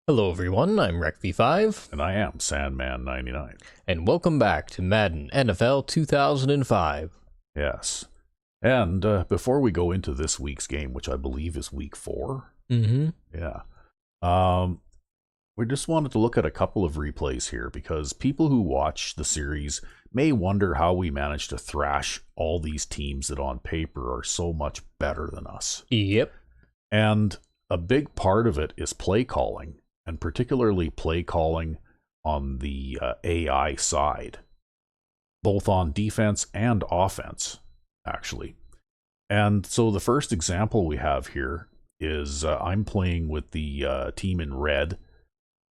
Hello everyone, I'm RecV5, And I am Sandman99. and welcome back to Madden NFL 2005. Yes. And before we go into this week's game, which I believe is week 4. Yeah. We just wanted to look at a couple of replays here because people who watch the series may wonder how we managed to thrash all these teams that on paper are so much better than us. Yep. And a big part of it is play calling, and particularly play calling on the AI side, both on defense and offense, actually. And so the first example we have here is I'm playing with the team in red,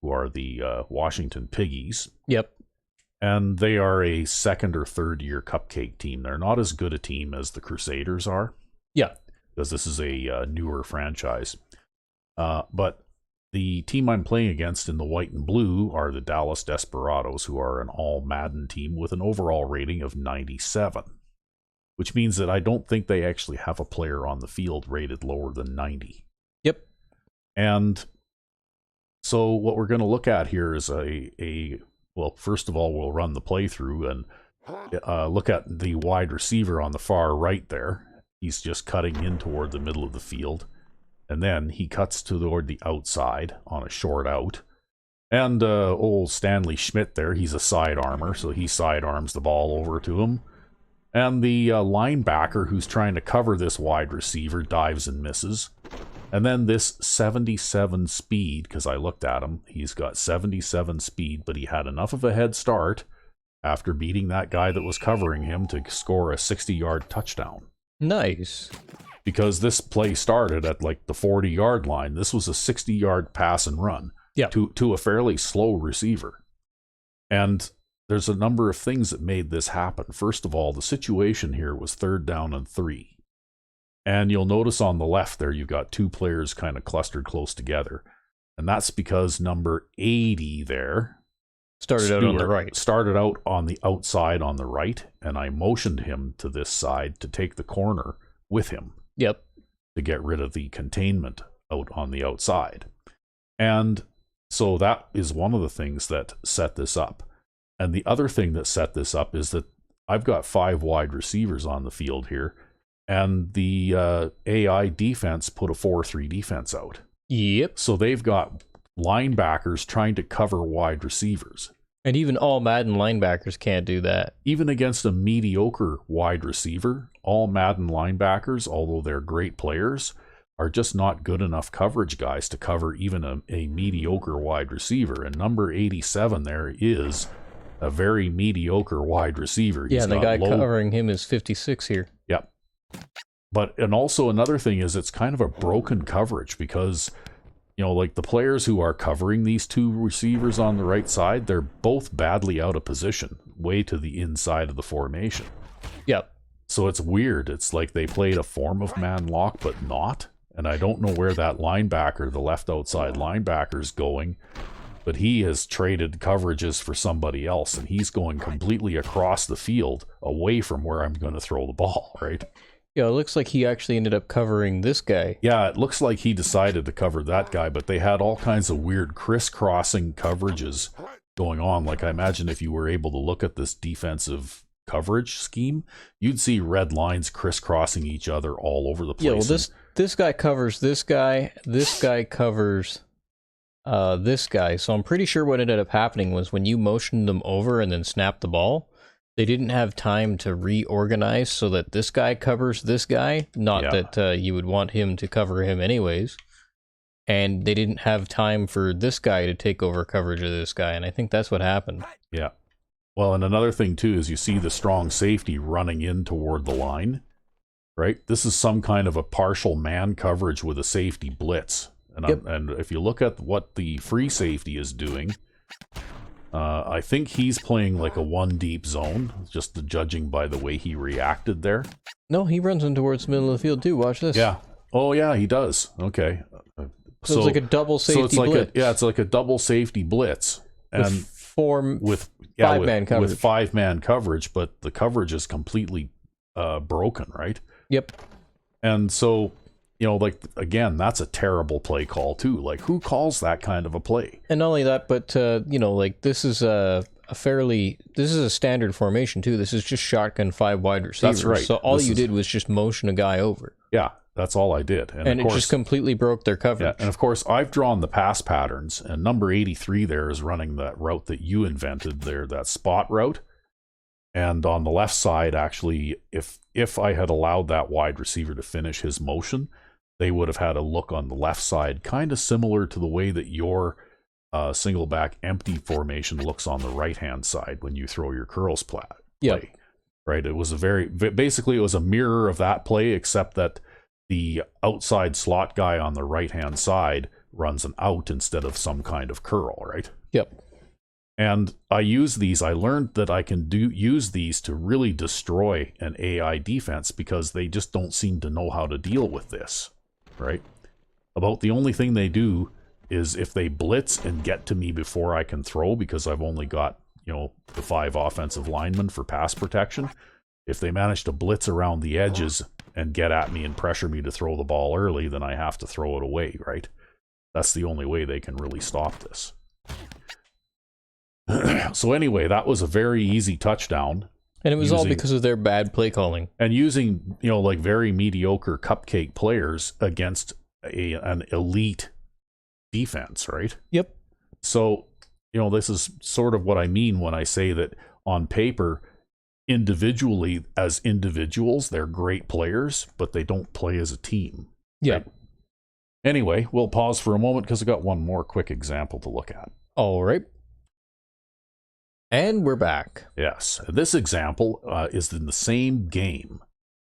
who are the Washington Piggies. Yep. And they are a second or third year cupcake team. They're not as good a team as the Crusaders are. Yeah. Because this is a newer franchise. But the team I'm playing against in the white and blue are the Dallas Desperados, who are an all Madden team with an overall rating of 97, which means that I don't think they actually have a player on the field rated lower than 90. Yep. And so what we're going to look at here is well, first of all, we'll run the playthrough and look at the wide receiver on the far right there. He's just cutting in toward the middle of the field. And then he cuts toward the outside on a short out. And old Stanley Schmidt there, he's a sidearmer, so he sidearms the ball over to him. And the linebacker who's trying to cover this wide receiver dives and misses. And then this 77 speed, because I looked at him, he's got 77 speed, but he had enough of a head start after beating that guy that was covering him to score a 60-yard touchdown. Nice. Because this play started at like the 40-yard line. This was a 60-yard pass and run to a fairly slow receiver. And there's a number of things that made this happen. First of all, the situation here was 3rd down and 3. And you'll notice on the left there, you've got two players kind of clustered close together. And that's because number 80 there Started out on the right. Started out on the outside on the right. And I motioned him to this side to take the corner with him. Yep. To get rid of the containment out on the outside. And so that is one of the things that set this up. And the other thing that set this up is that I've got 5 wide receivers on the field here, and the AI defense put a 4-3 defense out. Yep. So they've got linebackers trying to cover wide receivers. And even all Madden linebackers can't do that. Even against a mediocre wide receiver, all Madden linebackers, although they're great players, are just not good enough coverage guys to cover even a mediocre wide receiver. And number 87 there is a very mediocre wide receiver. Yeah, the guy covering him is 56 here. Yep. And also another thing is it's kind of a broken coverage because, you know, like the players who are covering these two receivers on the right side, they're both badly out of position, way to the inside of the formation. Yep. So it's weird. It's like they played a form of man lock, but not. And I don't know where that linebacker, the left outside linebacker, is going, but he has traded coverages for somebody else, and he's going completely across the field away from where I'm going to throw the ball, right? Yeah, it looks like he actually ended up covering this guy. Yeah, it looks like he decided to cover that guy, but they had all kinds of weird crisscrossing coverages going on. Like I imagine if you were able to look at this defensive coverage scheme, you'd see red lines crisscrossing each other all over the place. Yeah, well, this guy covers this guy covers this guy. So I'm pretty sure what ended up happening was when you motioned them over and then snapped the ball, they didn't have time to reorganize so that this guy covers this guy. Not that you would want him to cover him anyways. And they didn't have time for this guy to take over coverage of this guy. And I think that's what happened. Yeah. Well, and another thing, too, is you see the strong safety running in toward the line, right? This is some kind of a partial man coverage with a safety blitz. And, and if you look at what the free safety is doing, I think he's playing like a one deep zone, just judging by the way he reacted there. No, he runs in towards the middle of the field, too. Watch this. Yeah. Oh, yeah, he does. Okay. So it's like a double safety blitz. It's like a double safety blitz. And with 5-man coverage. With 5-man coverage, but the coverage is completely broken, right? Yep. And so you know, like, again, that's a terrible play call too. Like, who calls that kind of a play? And not only that, but you know, like this is a standard formation too. This is just shotgun 5 wide receivers. That's right. So all you did was just motion a guy over. Yeah, that's all I did. And it just completely broke their coverage. Yeah, and of course, I've drawn the pass patterns, and number 83 there is running that route that you invented there, that spot route. And on the left side, actually, if I had allowed that wide receiver to finish his motion, they would have had a look on the left side, kind of similar to the way that your single back empty formation looks on the right-hand side when you throw your curls play. Yeah. Right? It was basically it was a mirror of that play, except that the outside slot guy on the right-hand side runs an out instead of some kind of curl, right? Yep. And I learned that I can use these to really destroy an AI defense because they just don't seem to know how to deal with this, right? About the only thing they do is if they blitz and get to me before I can throw, because I've only got, you know, the 5 offensive linemen for pass protection. If they manage to blitz around the edges and get at me and pressure me to throw the ball early, then I have to throw it away, right? That's the only way they can really stop this. So anyway, that was a very easy touchdown. And it was all because of their bad play calling. And using, you know, like very mediocre cupcake players against an elite defense, right? Yep. So, you know, this is sort of what I mean when I say that on paper, individually, as individuals, they're great players, but they don't play as a team. Yeah. Right? Anyway, we'll pause for a moment because I got one more quick example to look at. All right. And we're back. Yes. This example is in the same game.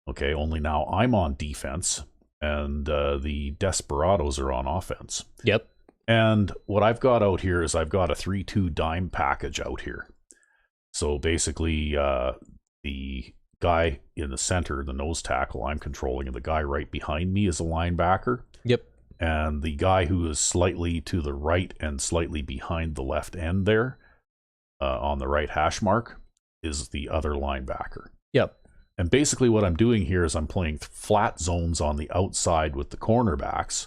Okay, only now I'm on defense and the Desperados are on offense. Yep. And what I've got out here is I've got a 3-2 dime package out here. So basically, the guy in the center, the nose tackle, I'm controlling, and the guy right behind me is a linebacker. Yep. And the guy who is slightly to the right and slightly behind the left end there, on the right hash mark, is the other linebacker. Yep. And basically what I'm doing here is I'm playing flat zones on the outside with the cornerbacks,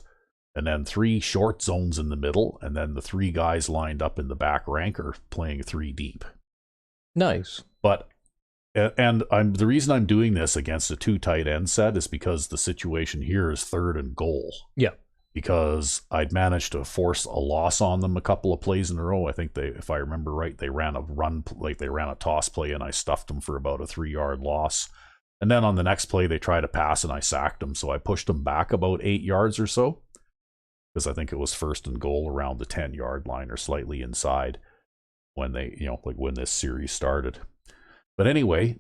and then 3 short zones in the middle, and then the 3 guys lined up in the back rank are playing 3 deep. Nice. But the reason I'm doing this against a 2 tight end set is because the situation here is 3rd and goal. Yeah. Because I'd managed to force a loss on them a couple of plays in a row. I think if I remember right, they ran a toss play and I stuffed them for about a 3-yard loss. And then on the next play, they tried to pass and I sacked them. So I pushed them back about 8 yards or so, because I think it was 1st and goal around the 10-yard line or slightly inside when they, you know, like when this series started. But anyway,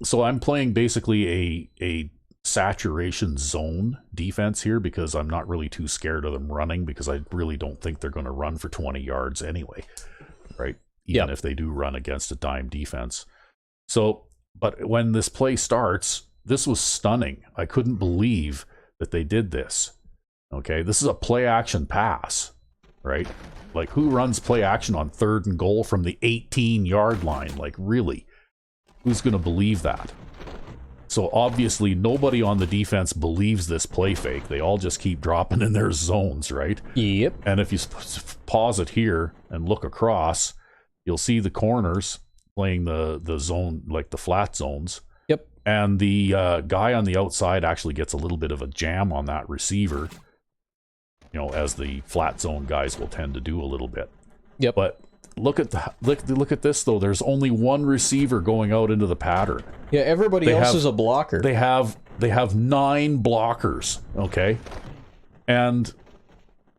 so I'm playing basically a saturation zone defense here because I'm not really too scared of them running, because I really don't think they're going to run for 20 yards anyway, right? Even if they do run against a dime defense. So, but when this play starts, this was stunning. I couldn't believe that they did this. Okay, this is a play action pass, right? Like, who runs play action on 3rd and goal from the 18-yard line? Like, really? Who's going to believe that? So obviously nobody on the defense believes this play fake. They all just keep dropping in their zones, right? Yep. And if you pause it here and look across, you'll see the corners playing the zone, like the flat zones. Yep. And the guy on the outside actually gets a little bit of a jam on that receiver, you know, as the flat zone guys will tend to do a little bit. Yep. But look at this though. There's only 1 receiver going out into the pattern. Yeah, everybody else is a blocker. They have 9 blockers, okay? And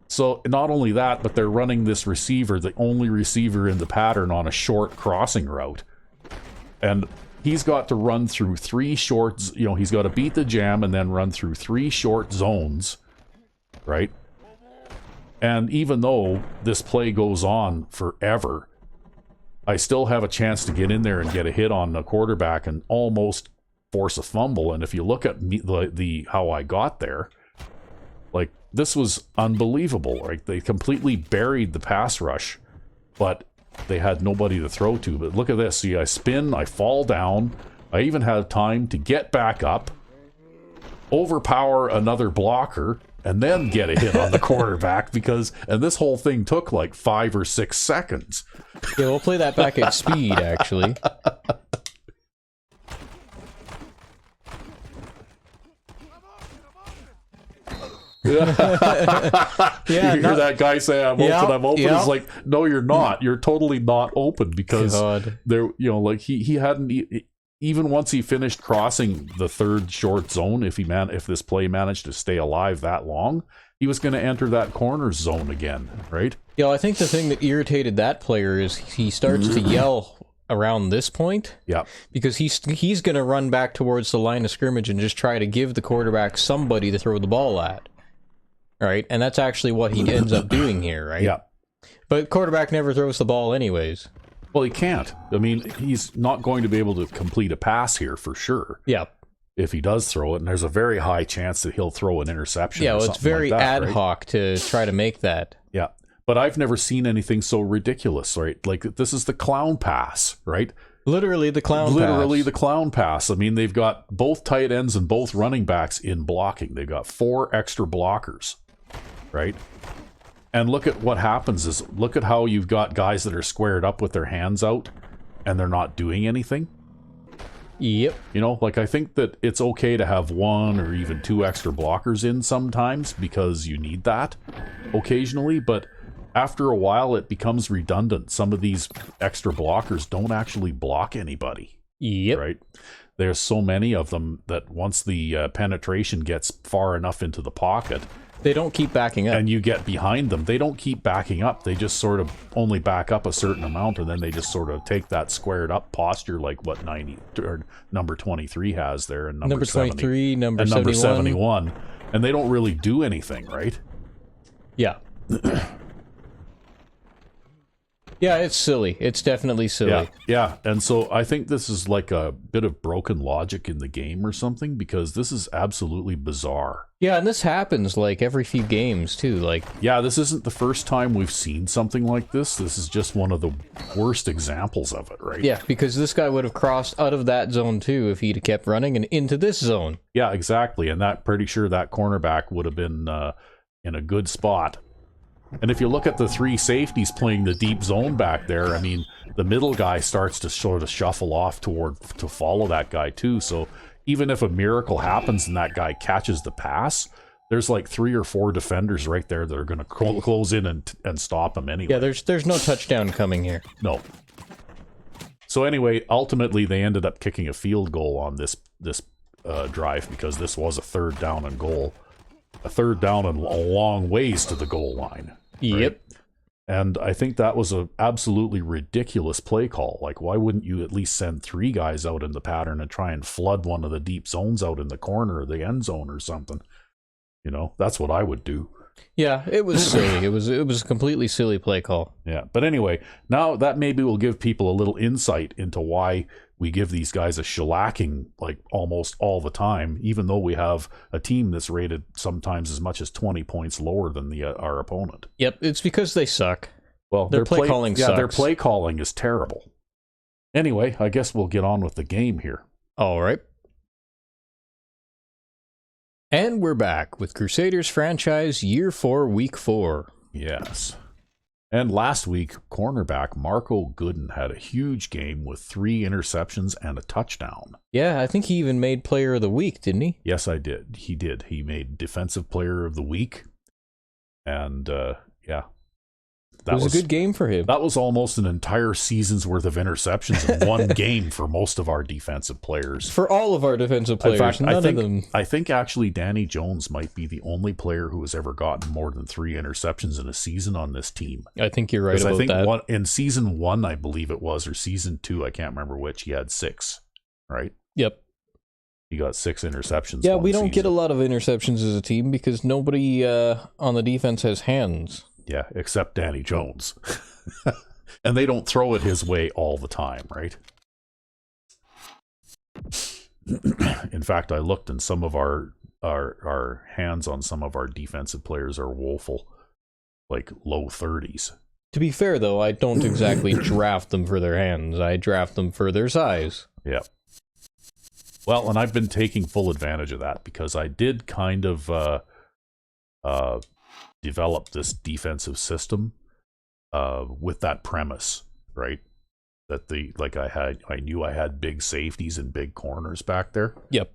so not only that, but they're running this receiver, the only receiver in the pattern, on a short crossing route. And he's got to run through 3 shorts, you know, he's got to beat the jam and then run through 3 short zones, right? And even though this play goes on forever, I still have a chance to get in there and get a hit on the quarterback and almost force a fumble. And if you look at me, how I got there, like, this was unbelievable. Right? They completely buried the pass rush, but they had nobody to throw to. But look at this. See, I spin, I fall down. I even have time to get back up, overpower another blocker, and then get a hit on the quarterback and this whole thing took like 5 or 6 seconds. Yeah, we'll play that back at speed, actually. Yeah, you hear that guy say, I'm open, I'm open. It's like, no, you're not. You're totally not open, because there, like he hadn't even once he finished crossing the third short zone, if this play managed to stay alive that long, he was going to enter that corner zone again, right? Yeah, I think the thing that irritated that player is he starts to yell around this point. Yeah. Because he's going to run back towards the line of scrimmage and just try to give the quarterback somebody to throw the ball at. Right? And that's actually what he ends up doing here, right? Yeah. But quarterback never throws the ball anyways. Well, he can't. I mean, he's not going to be able to complete a pass here for sure. Yeah. If he does throw it, and there's a very high chance that he'll throw an interception. Yeah, or well, it's very like that, ad hoc to try to make that. Yeah. But I've never seen anything so ridiculous, right? Like, this is the clown pass, right? Literally the clown pass. Literally the clown pass. I mean, they've got both tight ends and both running backs in blocking. They've got 4 extra blockers, right? And look at what happens look at how you've got guys that are squared up with their hands out and they're not doing anything. Yep. Like, I think that it's okay to have 1 or even 2 extra blockers in sometimes because you need that occasionally, but after a while it becomes redundant. Some of these extra blockers don't actually block anybody. Yep. Right? There's so many of them that once the penetration gets far enough into the pocket, they don't keep backing up. And you get behind them, they don't keep backing up. They just sort of only back up a certain amount, and then they just sort of take that squared up posture like what number 23 has there, and number 23, number 71, and they don't really do anything, right? Yeah. Yeah, it's silly. It's definitely silly. Yeah. And so I think this is like a bit of broken logic in the game or something, because this is absolutely bizarre. Yeah, and this happens like every few games too. Like, yeah, this isn't the first time we've seen something like this. This is just one of the worst examples of it, right? Yeah, because this guy would have crossed out of that zone too if he'd kept running and into this zone. Yeah, exactly. And pretty sure that cornerback would have been in a good spot. And if you look at the 3 safeties playing the deep zone back there, I mean, the middle guy starts to sort of shuffle off to follow that guy too. So even if a miracle happens and that guy catches the pass, there's like 3 or 4 defenders right there that are going to close in and stop him anyway. Yeah, there's no touchdown coming here. No. So anyway, ultimately they ended up kicking a field goal on this drive, because this was a 3rd down and goal. A 3rd down and a long ways to the goal line. Yep. Right? And I think that was an absolutely ridiculous play call. Like, why wouldn't you at least send 3 guys out in the pattern and try and flood one of the deep zones out in the corner of the end zone or something? That's what I would do. Yeah, it was silly. It was a completely silly play call. Yeah, but anyway, now that maybe will give people a little insight into why we give these guys a shellacking like almost all the time, even though we have a team that's rated sometimes as much as 20 points lower than our opponent. Yep, it's because they suck. Well, their play calling sucks. Yeah, their play calling is terrible. Anyway, I guess we'll get on with the game here. All right. And we're back with Crusaders franchise Year 4, Week 4. Yes. And last week, cornerback Marco Gooden had a huge game with 3 interceptions and a touchdown. Yeah, I think he even made Player of the Week, didn't he? Yes, I did. He did. He made Defensive Player of the Week. And, yeah. It was a good game for him. That was almost an entire season's worth of interceptions in one game for most of our defensive players. For all of our defensive players, in fact, of them. I think actually Danny Jones might be the only player who has ever gotten more than 3 interceptions in a season on this team. I think you're right about that. In season 1, I believe it was, or season 2, I can't remember which, he had 6, right? Yep. He got 6 interceptions. Yeah, we don't get a lot of interceptions as a team because nobody on the defense has hands. Yeah, except Danny Jones. And they don't throw it his way all the time, right? In fact, I looked, and some of our hands on some of our defensive players are woeful, like low 30s. To be fair, though, I don't exactly draft them for their hands. I draft them for their size. Yeah. Well, and I've been taking full advantage of that because I did kind of develop this defensive system with that premise, right? That I knew I had big safeties and big corners back there. Yep.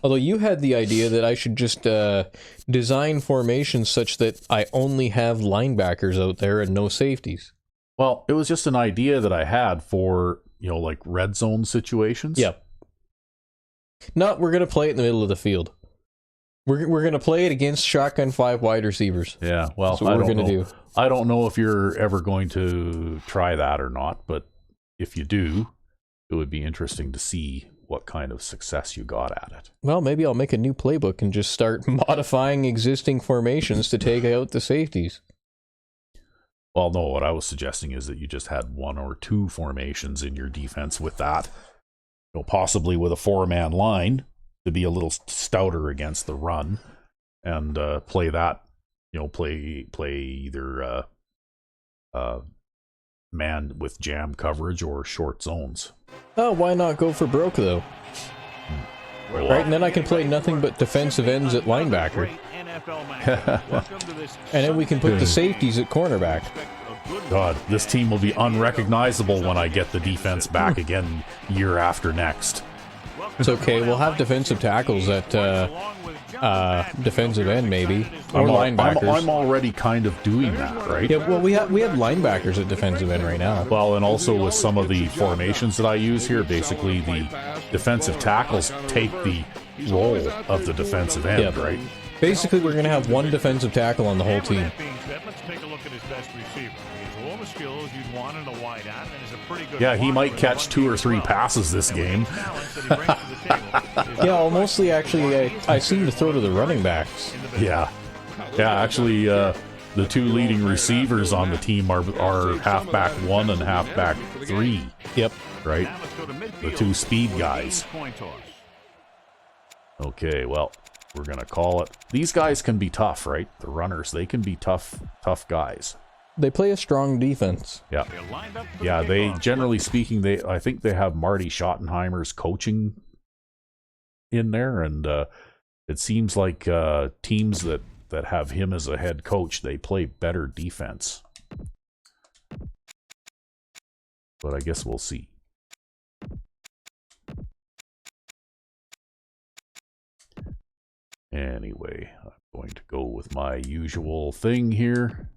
Although you had the idea that I should just design formations such that I only have linebackers out there and no safeties. Well, it was just an idea that I had for, like red zone situations. Yep. No, we're going to play it in the middle of the field. We're going to play it against shotgun 5 wide receivers. Yeah, well, that's what we're going to do. I don't know if you're ever going to try that or not, but if you do, it would be interesting to see what kind of success you got at it. Well, maybe I'll make a new playbook and just start modifying existing formations to take out the safeties. Well, no, what I was suggesting is that you just had 1 or 2 formations in your defense with that. Possibly with a 4-man line to be a little stouter against the run, and play that. Play either man with jam coverage or short zones. Oh, why not go for broke, though? Well, right, and then I can play nothing but defensive ends at linebacker. And then we can put the safeties at cornerback. God, this team will be unrecognizable when I get the defense back again year after next. It's okay, we'll have defensive tackles at defensive end, maybe, or linebackers. I'm already kind of doing that, right? Yeah, well, we have linebackers at defensive end right now. Well, and also with some of the formations that I use here, basically the defensive tackles take the role of the defensive end, right? Basically, we're going to have 1 defensive tackle on the whole team. Let's take a look at his best receiver. He has all the skills you'd want in a wide out, and is a pretty good. Yeah, he might catch 2 or 3 passes this game. Yeah, well, mostly actually, I seem to throw to the running backs. Yeah, actually, the 2 leading receivers on the team are halfback 1 and halfback 3. Yep. Right? The 2 speed guys. Okay, well, we're going to call it. These guys can be tough, right? The runners, they can be tough guys. They play a strong defense. Yeah. Yeah, they, generally speaking, I think they have Marty Schottenheimer's coaching in there, and it seems like teams that have him as a head coach, they play better defense. But I guess we'll see. Anyway, I'm going to go with my usual thing here.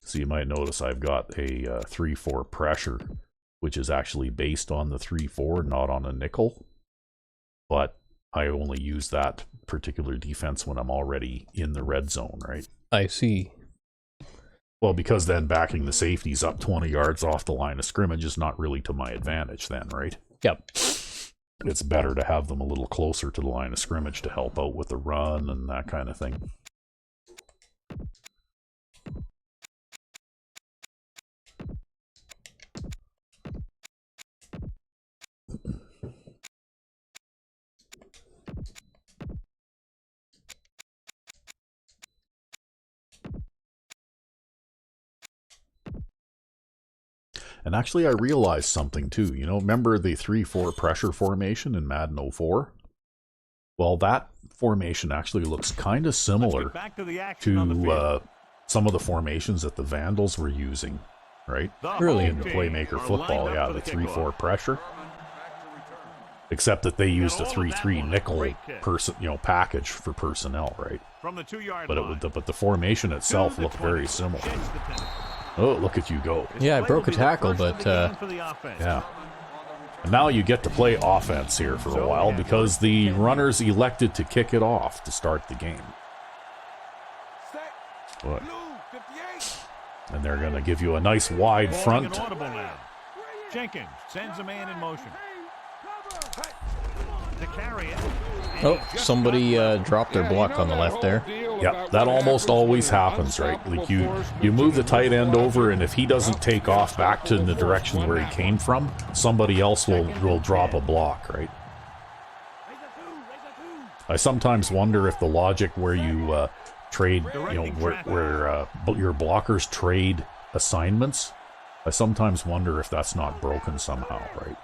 So you might notice I've got a 3-4 pressure, which is actually based on the 3-4, not on a nickel. But I only use that particular defense when I'm already in the red zone, right? I see. Well, because then backing the safeties up 20 yards off the line of scrimmage is not really to my advantage then, right? Yep. It's better to have them a little closer to the line of scrimmage to help out with the run and that kind of thing. And actually, I realized something too. Remember the 3-4 pressure formation in Madden 04? Well, that formation actually looks kind of similar to some of the formations that the Vandals were using, right? Really? In the Playmaker football, yeah, the 3-4 pressure. Except that they used a 3-3 nickel package for personnel, right? But the formation itself looked very similar. Oh, look at you go. Yeah, I broke a tackle, but yeah. And now you get to play offense here for a while because the runners elected to kick it off to start the game. But, and they're going to give you a nice wide front. Jenkins sends a man in motion. To carry it, Oh, somebody dropped their block on the left there. Yeah, that almost always happens, right? Like you move the tight end over, and if he doesn't take off back to the direction where he came from, somebody else will drop a block, right? I sometimes wonder if the logic where you trade, where your blockers trade assignments, I sometimes wonder if that's not broken somehow, right?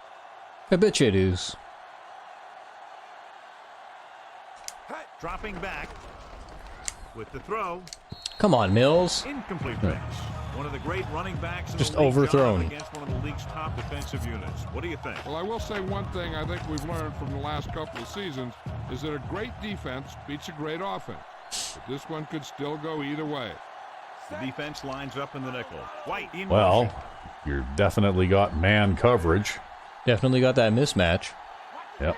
I bet you it is. Dropping back with the throw. Come on, Mills. Incomplete pass. One of the great running backs in Just the league, overthrown. against one of the league's top defensive units. What do you think? Well, I will say one thing I think we've learned from the last couple of seasons is that a great defense beats a great offense. But this one could still go either way. The defense lines up in the nickel. White in Well, motion. you definitely got man coverage. Definitely got that mismatch. Yep.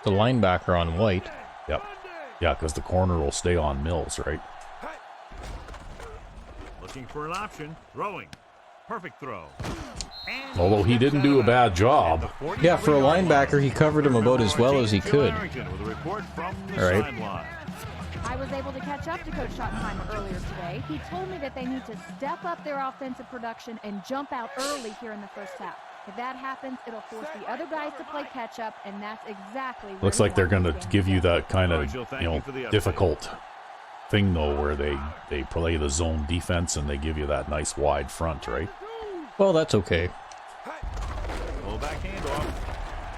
The linebacker on White. Yep. Yeah, because the corner will stay on Mills, right? Looking for an option. Throwing. Perfect throw. And Although he didn't do a bad job. Yeah, for a linebacker, he covered him about as well as he could. With a report from the All right. sideline. I was able to catch up to Coach Schottenheimer earlier today. He told me that they need to step up their offensive production and jump out early here in the first half. If that happens, it'll force the other guys to play catch up, and that's exactly where Looks we like they're want going this to game give you go. that kind of, difficult thing, though, where they play the zone defense and they give you that nice wide front, right? Well, that's okay. Full back handoff.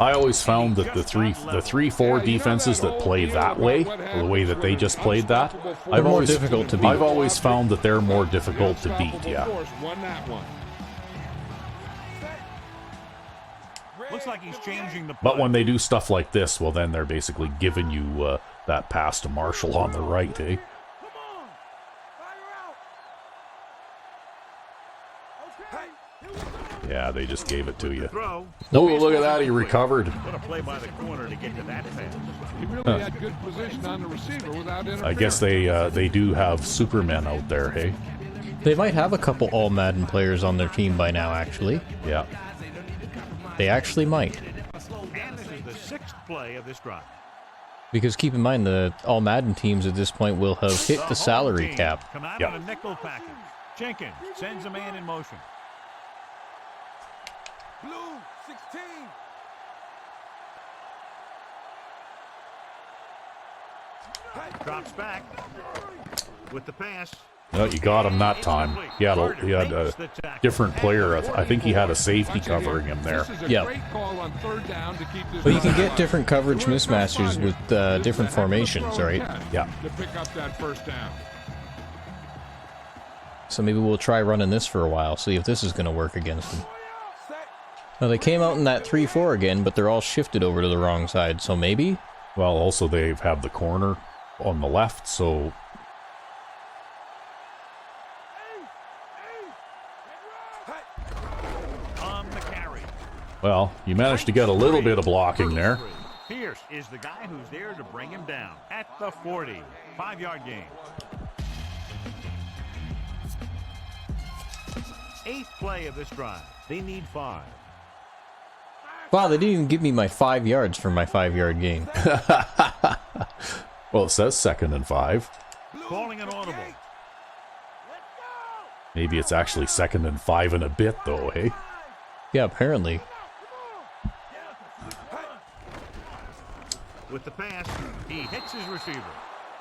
I always found that the 3-4 defenses that play that way, or the way that they just played that, They're more difficult to beat. I've always found that they're more difficult to beat, yeah. Won that one. Looks like he's changing the But play. when they do stuff like this, well, then they're basically giving you that pass to Marshall on the right, eh? Yeah, they just gave it to you. Throw. Oh, look at that, he recovered. What a play by the corner to get to that pass. He really had good position on the receiver without interference. I guess they do have Supermen out there, hey? They might have a couple all Madden players on their team by now, actually. Yeah. They actually might. And this is the sixth play of this drive. Because keep in mind, the all Madden teams at this point will have hit the salary home team cap. Come out Yeah. on a nickel package. Jenkins sends a man in motion. Blue 16. Drops back with the pass. No, you got him that time. He had a different player. I think he had a safety covering him there. This is a Yeah. great call on third down to keep this But you can drive get alive. different coverage There was no mismatches fun with here. different It's a heck of a formations, throw right? ahead Yeah. To pick up that first down. So maybe we'll try running this for a while, see if this is going to work against them. Now, they came out in that 3-4 again, but they're all shifted over to the wrong side, so maybe? Well, also they have the corner on the left, so On the carry. well, you managed to get a little bit of blocking there. Pierce is the guy who's there to bring him down at the 40. 5-yard gain. Eighth play of this drive. They need 5. Wow, they didn't even give me my 5 yards for my 5-yard gain. Well, it says 2nd and 5. Calling an audible. Maybe it's actually 2nd and 5 and a bit, though, eh? Yeah, apparently. With the pass, he hits his receiver.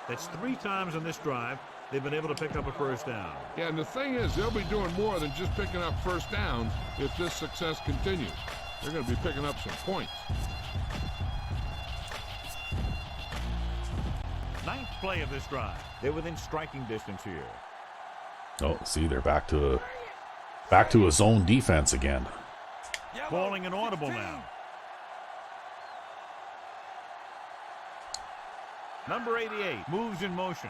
That's 3 times on this drive they've been able to pick up a first down. Yeah, and the thing is, they'll be doing more than just picking up first downs if this success continues. They're going to be picking up some points. Ninth play of this drive. They're within striking distance here. Oh, see, they're back to a zone defense again. Calling an audible now. Number 88 moves in motion.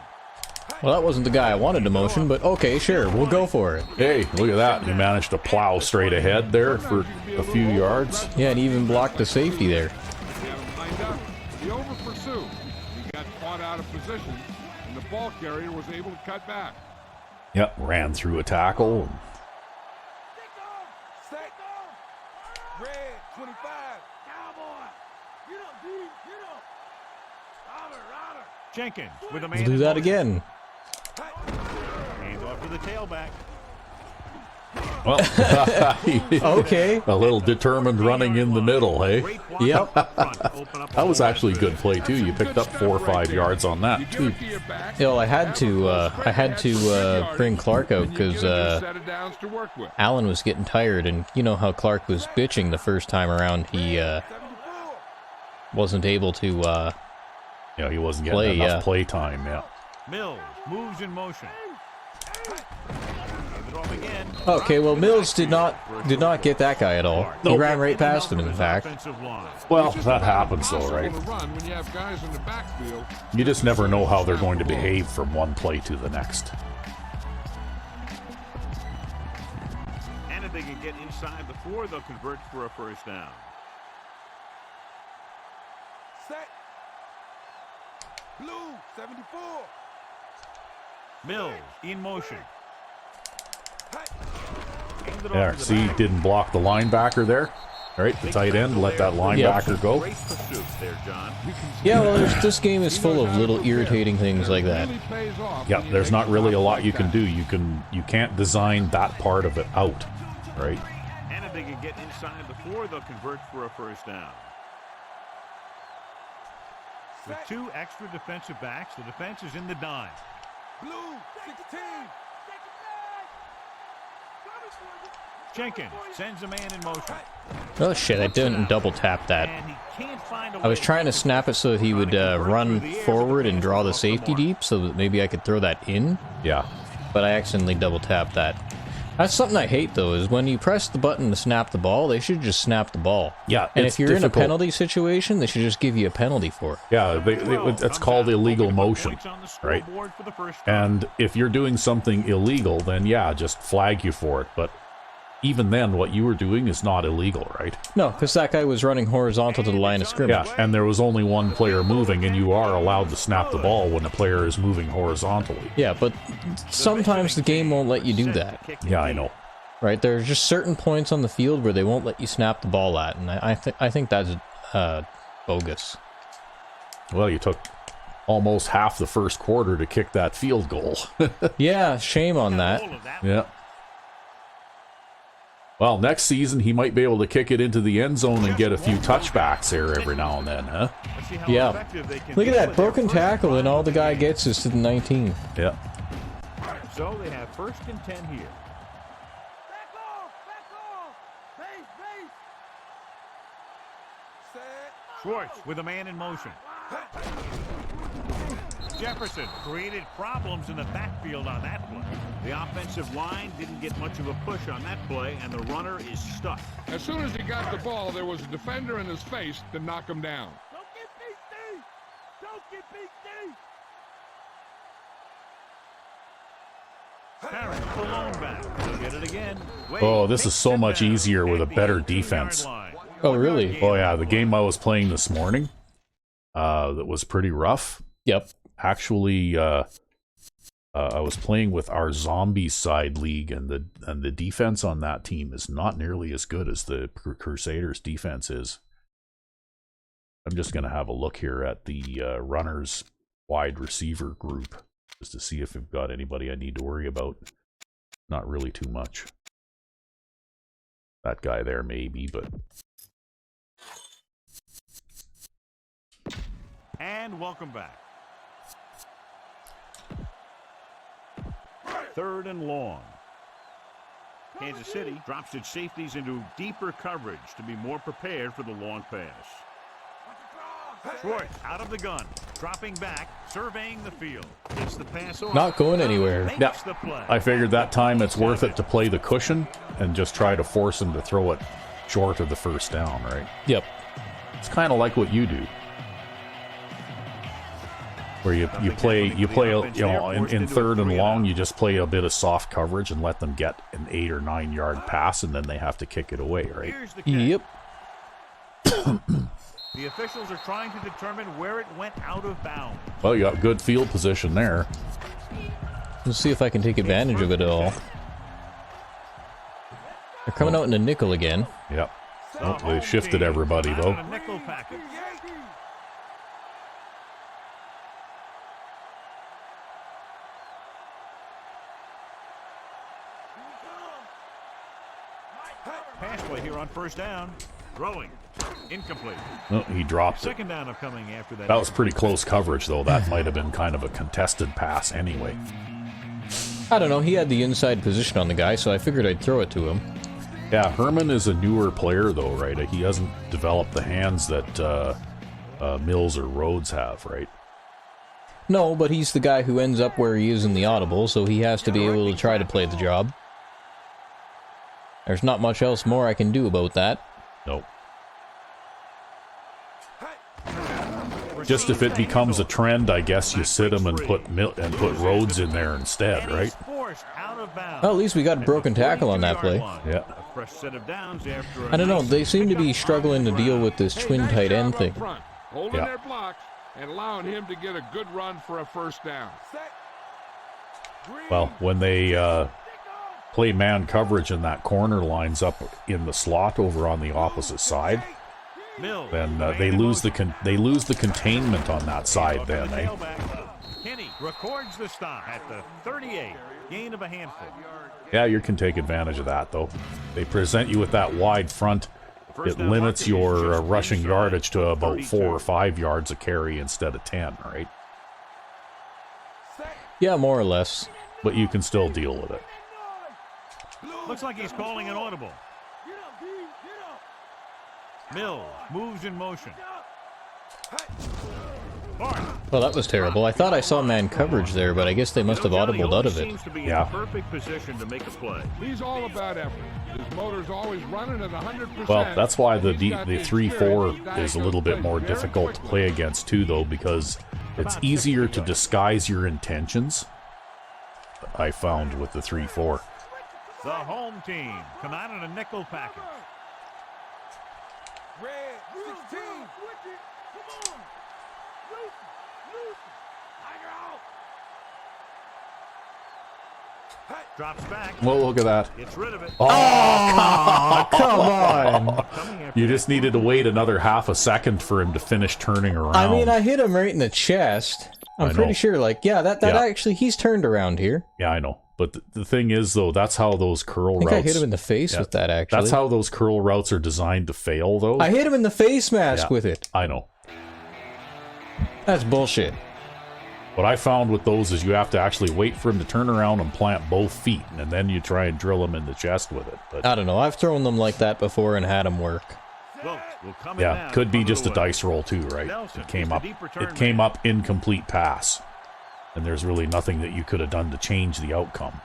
Well, that wasn't the guy I wanted to motion, but okay, sure, we'll go for it. Hey, look at that. He managed to plow straight ahead there for a few yards. Yeah, and even blocked the safety there. He had him lined up. He over-pursued. He got caught out of position, and the ball carrier was able to cut back. Yep, ran through a tackle. Red 25. Cowboy. Get up, dude. Get up. Jenkins with a man. Let's do in that motion. again. Hands off to the tailback. Well, Okay. a little determined running in the middle, hey? Great block Yep. up front to open up a That was hole. actually a good play too. You picked up 4 or 5 yards on You that give too. it to your back, Yo, I had to bring Clark out and you get because a new set of downs to work with. Allen was getting tired, and you know how Clark was bitching the first time around. He wasn't able to. Yeah, he wasn't getting Play, enough yeah. play time. Yeah. Mills moves in motion. Hand it off again. Okay, well Mills did not get that guy at all. He Nope. ran right past him. In fact, Offensive line. Well, It's just that about happens though, impossible right? to run when you have guys in the backfield. You just never know how they're going to behave from one play to the next. And if they can get inside the 4, they'll convert for a first down. Set. Blue 74. Mills in motion. Hand it off There, to the see, back. didn't block the linebacker there. All right, the tight end, let that linebacker go. Great pursuit there, John. yeah. Well, this game is full of little irritating things like that. Really pays off Yeah, when you there's take not really a shots lot like you can that. do. You can't design that part of it out, right? And if they can get inside the 4, they'll convert for a first down. With 2 extra defensive backs, the defense is in the dime. Blue 16. Jenkins sends a man in motion. Oh shit! I didn't double tap that. And he can't find a I was way trying to snap it so that he would run forward and draw the safety deep, so that maybe I could throw that in. Yeah. But I accidentally double tapped that. That's something I hate though, is when you press the button to snap the ball, they should just snap the ball. Yeah, And it's if you're in a difficult. penalty situation, they should just give you a penalty for it. Yeah, it's called illegal motion, right? And if you're doing something illegal, then yeah, just flag you for it. But even then, what you were doing is not illegal, right? No, because that guy was running horizontal to the line of scrimmage. Yeah, and there was only one player moving, and you are allowed to snap the ball when a player is moving horizontally. Yeah, but sometimes the game won't let you do that, Yeah, I know. right? There's just certain points on the field where they won't let you snap the ball at, and I think that's bogus. Well, you took almost half the first quarter to kick that field goal. Yeah, shame on that. Yeah. Well, next season he might be able to kick it into the end zone and get a few touchbacks there every now and then, huh? Yeah. Look at that broken tackle, and all the guy gets is to the 19. Yeah. So they have 1st and 10 here. Back off. Base. Set. Schwartz with a man in motion. Jefferson created problems in the backfield on that play. The offensive line didn't get much of a push on that play, and the runner is stuck. As soon as he got the ball, there was a defender in his face to knock him down. Don't get BC. Harris, the lone back. He'll get it again. Wade Oh, this is takes so it much down easier with a at the better 18-yard defense. line. Oh, really? Oh, yeah, the game I was playing this morning, that was pretty rough. Yep. Actually, I was playing with our zombie side league, and the defense on that team is not nearly as good as the Crusaders defense is. I'm just going to have a look here at the runners wide receiver group just to see if we've got anybody I need to worry about. Not really too much. That guy there maybe, but And welcome back. 3rd and long. Kansas City drops its safeties into deeper coverage to be more prepared for the long pass. Schwartz out of the gun, dropping back, surveying the field. Gets the pass off. Not going anywhere. Makes Yeah. the play. I figured that time it's worth it to play the cushion and just try to force him to throw it short of the first down, right? Yep. It's kind of like what you do. Where you play in 3rd and long, you just play a bit of soft coverage and let them get an 8 or 9 yard pass, and then they have to kick it away, right? Here's the catch. Yep. The officials are trying to determine where it went out of bounds. Well, you got good field position there. Let's see if I can take advantage of it all. They're coming out in a nickel again. Yep. Oh, they shifted everybody Back though. on a nickel package. Pass play here on first down. Throwing. Incomplete. Oh, he dropped it. Second down upcoming after that. That was pretty close coverage, though. That might have been kind of a contested pass anyway. I don't know. He had the inside position on the guy, so I figured I'd throw it to him. Yeah, Herman is a newer player, though, right? He hasn't developed the hands that Mills or Rhodes have, right? No, but he's the guy who ends up where he is in the audible, so he has to be able to try to play the job. There's not much else more I can do about that. Nope. Just if it becomes a trend, I guess you sit him and put Rhodes in there instead, right? Well, at least we got a broken tackle on that play. Yeah. I don't know, they seem to be struggling to deal with this twin tight end thing. Holding their blocks and allowing him to get a good run for a first down. Well, when they play man coverage and that corner lines up in the slot over on the opposite side, then they lose the containment on that side. Then, eh? Kenny records the stop at the 38. Gain of a handful. Yeah, you can take advantage of that, though. They present you with that wide front. It limits your rushing yardage to about 4 or 5 yards a carry instead of 10, right? Yeah, more or less. But you can still deal with it. Looks like he's calling an audible. Mills moves in motion. Well, that was terrible. I thought I saw man coverage there, but I guess they must have audibled out of it. Yeah. Perfect position to make a play. He's all about effort. His motor's always running at 100%. Well, that's why the 3-4 is a little bit more difficult to play against too, though, because it's easier to disguise your intentions. I found with the 3-4. The home team come out in a nickel package. Red 16. Come on. Drops back. Well, look at that. Gets rid of it. Oh, Come on! You just needed to wait another half a second for him to finish turning around. I mean, I hit him right in the chest. I'm pretty sure, like, yeah, that actually, he's turned around here. Yeah, I know. But the thing is, though, that's how those curl I think routes... I hit him in the face with that, actually. That's how those curl routes are designed to fail, though. I hit him in the face mask with it. I know. That's bullshit. What I found with those is you have to actually wait for him to turn around and plant both feet, and then you try and drill him in the chest with it. But I don't know. I've thrown them like that before and had them work. yeah, could be just a dice roll too, right? It came up incomplete pass, and there's really nothing that you could have done to change the outcome.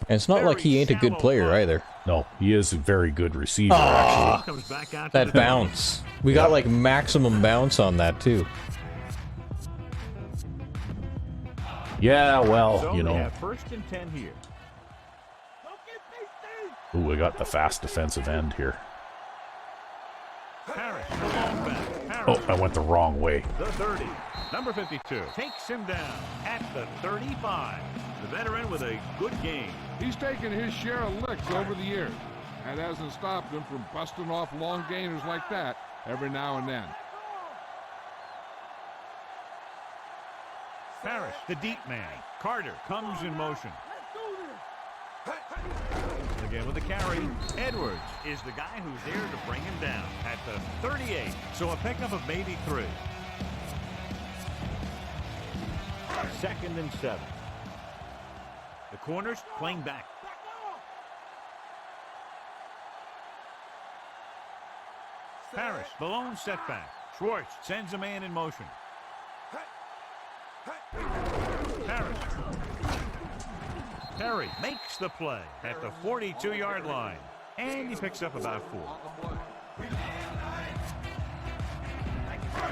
And it's not like he ain't a good player either. No, he is a very good receiver, actually. That bounce. We got like maximum bounce on that too. Yeah, well, you know. First and 10 here. Ooh, we got the fast defensive end here. Harris, the long back. Oh, I went the wrong way. The 30. Number 52 takes him down at the 35. The veteran with a good game. He's taken his share of licks over the years. That hasn't stopped him from busting off long gainers like that every now and then. Parrish, the deep man. Carter comes in motion. Again with the carry. Edwards is the guy who's there to bring him down at the 38. So a pickup of maybe 3. Second and 7. The corners playing back. Parrish, the lone setback. Schwartz sends a man in motion. Harris. Perry makes the play at the 42-yard line. And he picks up about 4.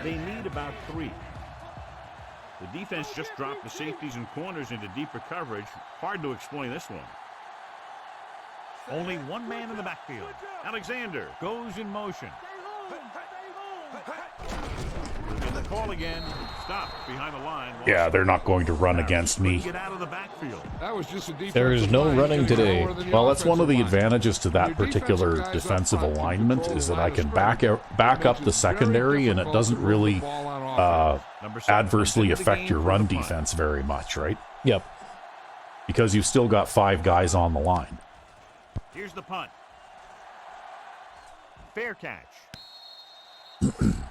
They need about 3. The defense just dropped the safeties and corners into deeper coverage. Hard to explain this one. Only one man in the backfield. Alexander goes in motion. And the call again. Stop behind the line. Yeah, they're not going to run against me. Get out of the backfield. That was just a There is no running today. Well, that's one of the advantages to that particular defensive alignment is that I can back up the secondary, and it doesn't really adversely affect your run defense very much, right? Yep. Because you've still got 5 guys on the line. Here's the punt. Fair catch. 31-yard punt.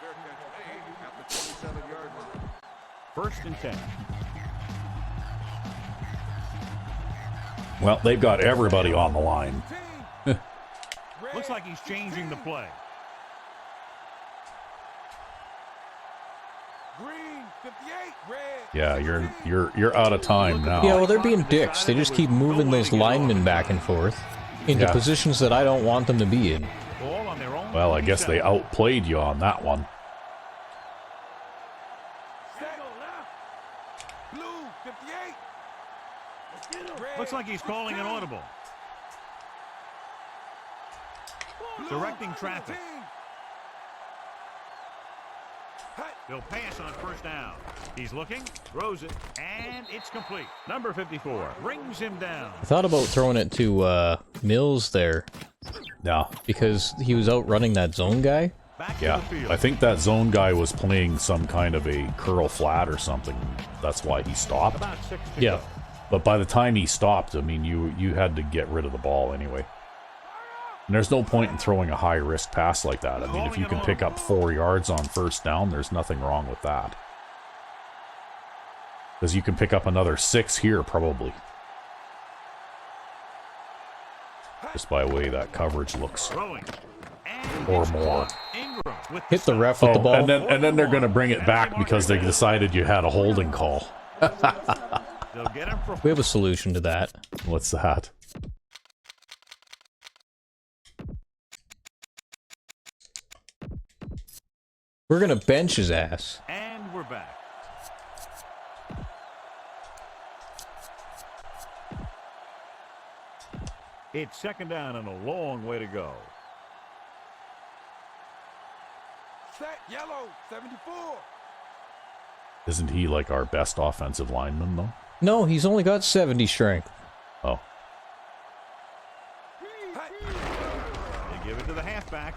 Fair catch made at the 27-yard line. 1st and 10. Well, they've got everybody on the line. Looks like he's changing the play. Green, 58, red. Yeah, you're out of time now. Yeah, well, they're being dicks. They just keep moving those linemen back and forth into positions that I don't want them to be in. Ball on their own. Well, I guess they outplayed you on that one. Set. Blue, 58. Red, Looks like he's calling an audible. Blue, Directing traffic. 15. They'll pass on 1st down. He's looking, throws it, and it's complete. Number 54 brings him down. I thought about throwing it to Mills there Yeah, because he was out running that zone guy. Back to yeah. the field. I think that zone guy was playing some kind of a curl flat or something. That's why he stopped. About 6 to Yeah. go. But by the time he stopped, I mean, you had to get rid of the ball anyway. And there's no point in throwing a high-risk pass like that. I mean, if you can pick up 4 yards on 1st down, there's nothing wrong with that. Because you can pick up another 6 here, probably. Just by the way that coverage looks. Throwing. And Or it's more. caught. Ingram with Hit the ref with the ball. and then they're going to bring it back because they decided you had a holding call. They'll get him for We have a solution to that. What's that? We're gonna bench his ass. And we're back. It's 2nd down and a long way to go. Set, yellow, 74. Isn't he like our best offensive lineman, though? No, he's only got 70 strength. Oh. They give it to the halfback.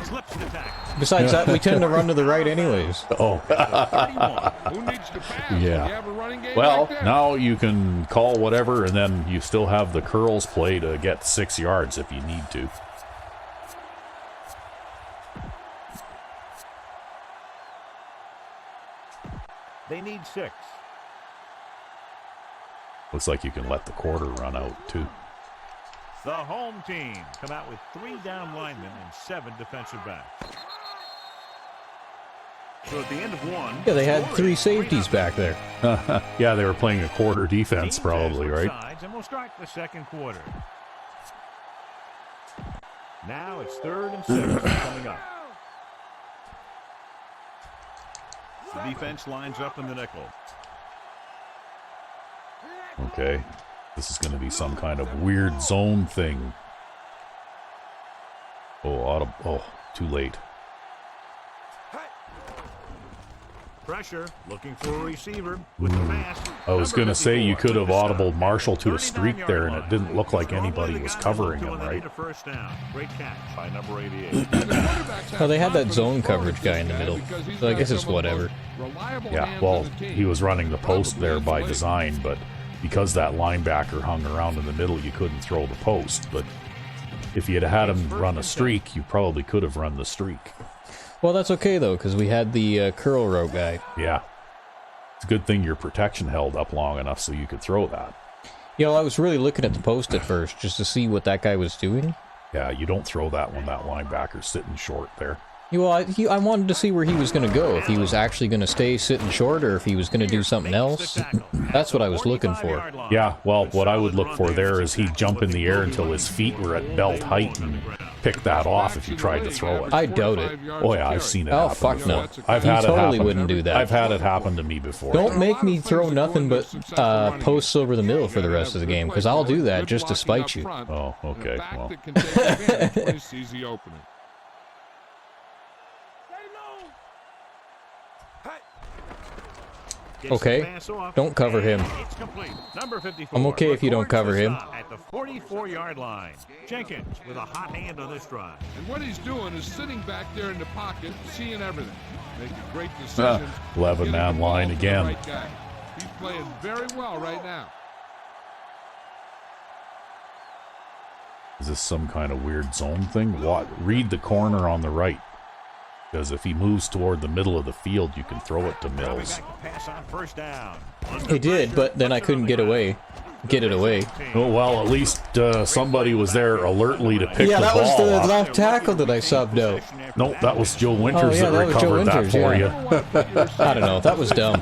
Slips the tackle. Besides that, we tend to run to the right anyways. Oh. 31. Who needs to pass when Yeah. you have a running game Well, like that? now you can call whatever, and then you still have the curls play to get 6 yards if you need to. They need 6. Looks like you can let the quarter run out, too. The home team come out with 3 down linemen and 7 defensive backs. So at the end of 1, Yeah, they had 3 safeties back there. Yeah, they were playing a quarter defense, probably, right? Sides, and we'll start the 2nd quarter. Now it's 3rd and 6 coming up. The defense lines up in the nickel. Okay. This is going to be some kind of weird zone thing. Oh, too late. Pressure, looking for a receiver with the pass. I was going to say you could have audibled Marshall to a streak there, and it didn't look like anybody was covering him, right? First down. Great catch by number 88. Well, they had that zone coverage guy in the middle, so I guess it's whatever. Yeah, well, he was running the post there by design, but because that linebacker hung around in the middle, you couldn't throw the post. But if you'd had him run a streak, you probably could have run the streak. Well, that's okay, though, because we had the curl route guy. Yeah. It's a good thing your protection held up long enough so you could throw that. You know, I was really looking at the post at first, just to see what that guy was doing. Yeah, you don't throw that when that linebacker's sitting short there. Yeah, well, I wanted to see where he was going to go, if he was actually going to stay sitting short or if he was going to do something else. That's what I was looking for. Yeah, well, what I would look for there is he'd jump in the air until his feet were at belt height and pick that off if you tried to throw it. I doubt it. Oh yeah, I've seen it Oh, happen fuck before. no. I've He had totally it happen. wouldn't do that. I've had it happen to me before. Don't make me throw nothing but posts over the middle for the rest of the game, because I'll do that just to spite you. Oh, okay, well. Sees the opening. Okay, don't cover him. I'm okay if you don't cover him. At the 44-yard line, Jenkins with a hot hand on this drive. And what he's doing is sitting back there in the pocket, seeing everything, making great decisions. 11-man line again. Right guy. He's playing very well right now. Is this some kind of weird zone thing? What? Read the corner on the right. Because if he moves toward the middle of the field, you can throw it to Mills. Pass on first down. He did, but then I couldn't get it away. Oh, well, at least somebody was there alertly to pick the ball that was the up. left tackle that I subbed out. Nope, that was Joe Winters yeah, that that was Joe recovered that Winters, for yeah. you. I don't know, that was dumb.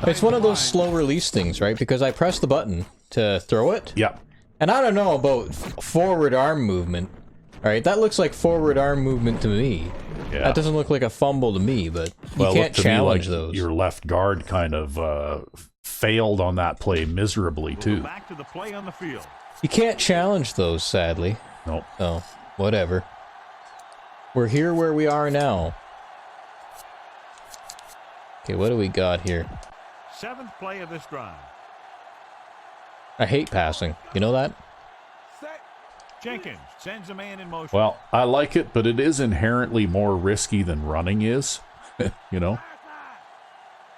It's one of those slow release things, right? Because I pressed the button to throw it, Yep. and I don't know about forward arm movement. Alright, that looks like forward arm movement to me. Yeah. That doesn't look like a fumble to me, but you Well, it can't looked to me challenge like those. your left guard kind of failed on that play miserably, too. Back to the play on the field. You can't challenge those, sadly. Nope. Oh, whatever. We're here where we are now. Okay, what do we got here? 7th play of this drive. I hate passing. You know that? Set. Jenkins sends a man in motion. Well, I like it, but it is inherently more risky than running is. You know?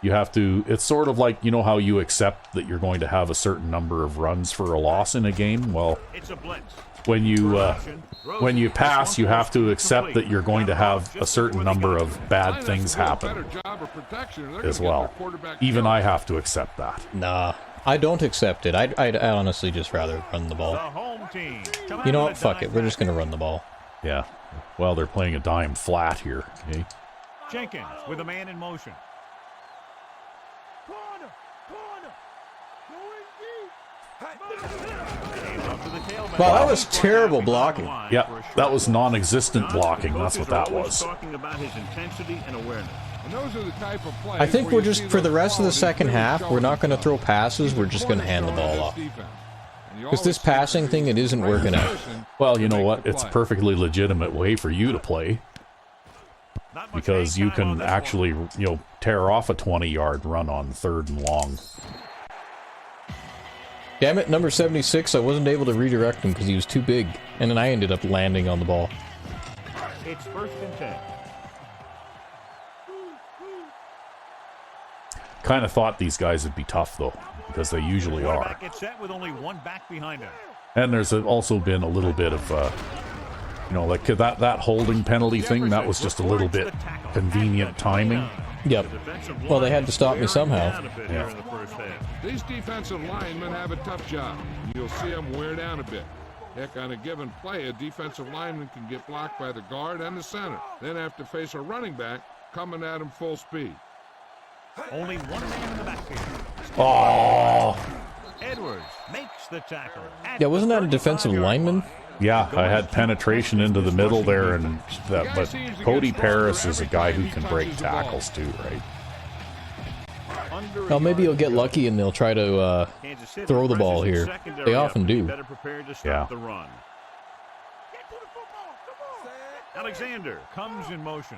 You have to, it's sort of like, you know how you accept that you're going to have a certain number of runs for a loss in a game? Well, It's a blitz. when you pass, you have to accept that you're going to have a certain number of bad things happen as well. Even I have to accept that. Nah, I don't accept it. I'd honestly just rather run the The ball. home team. You know what? Fuck it. We're just gonna run the ball. Yeah. Well, they're playing a dime flat here. Okay? Jenkins with a man in motion. Corner. Going deep. Up to the tailback. Well, that was terrible blocking. Yep, that was non-existent blocking. That's what that was. Talking about his intensity and awareness. And those are the type of plays I think where we're you just, see for the those rest of the qualities second really half, we're not showing going to throw themselves. passes. He's We're the just going to hand the ball off. cornerstone of this defense. And you Because this always see passing that thing, it isn't right working out. person Well, you to know make what? the It's a play. perfectly legitimate way for you to play Not much because hang you time on can this actually, one. tear off a 20-yard run on 3rd and long. Damn it, number 76, I wasn't able to redirect him because he was too big. And then I ended up landing on the ball. It's 1st and 10. Kind of thought these guys would be tough, though, because they usually are. Quarterback gets set with only one back behind him. And there's also been a little bit of, like that holding penalty thing, that was just a little bit convenient timing. Yep. Well, they had to stop me somehow. Yeah. These defensive linemen have a tough job. You'll see them wear down a bit. Heck, on a given play, a defensive lineman can get blocked by the guard and the center, then have to face a running back coming at him full speed. Only one man in the backfield. Oh, Edwards makes the tackle. Yeah, wasn't that a defensive lineman? yeah, I had penetration into the middle there, and that. But Cody Paris is a guy who can break tackles too, right? Well, maybe he'll get lucky and they'll try to throw the ball here. They often do. Better prepared to stop Yeah. the run. Get to the football. Come on. Alexander comes in motion.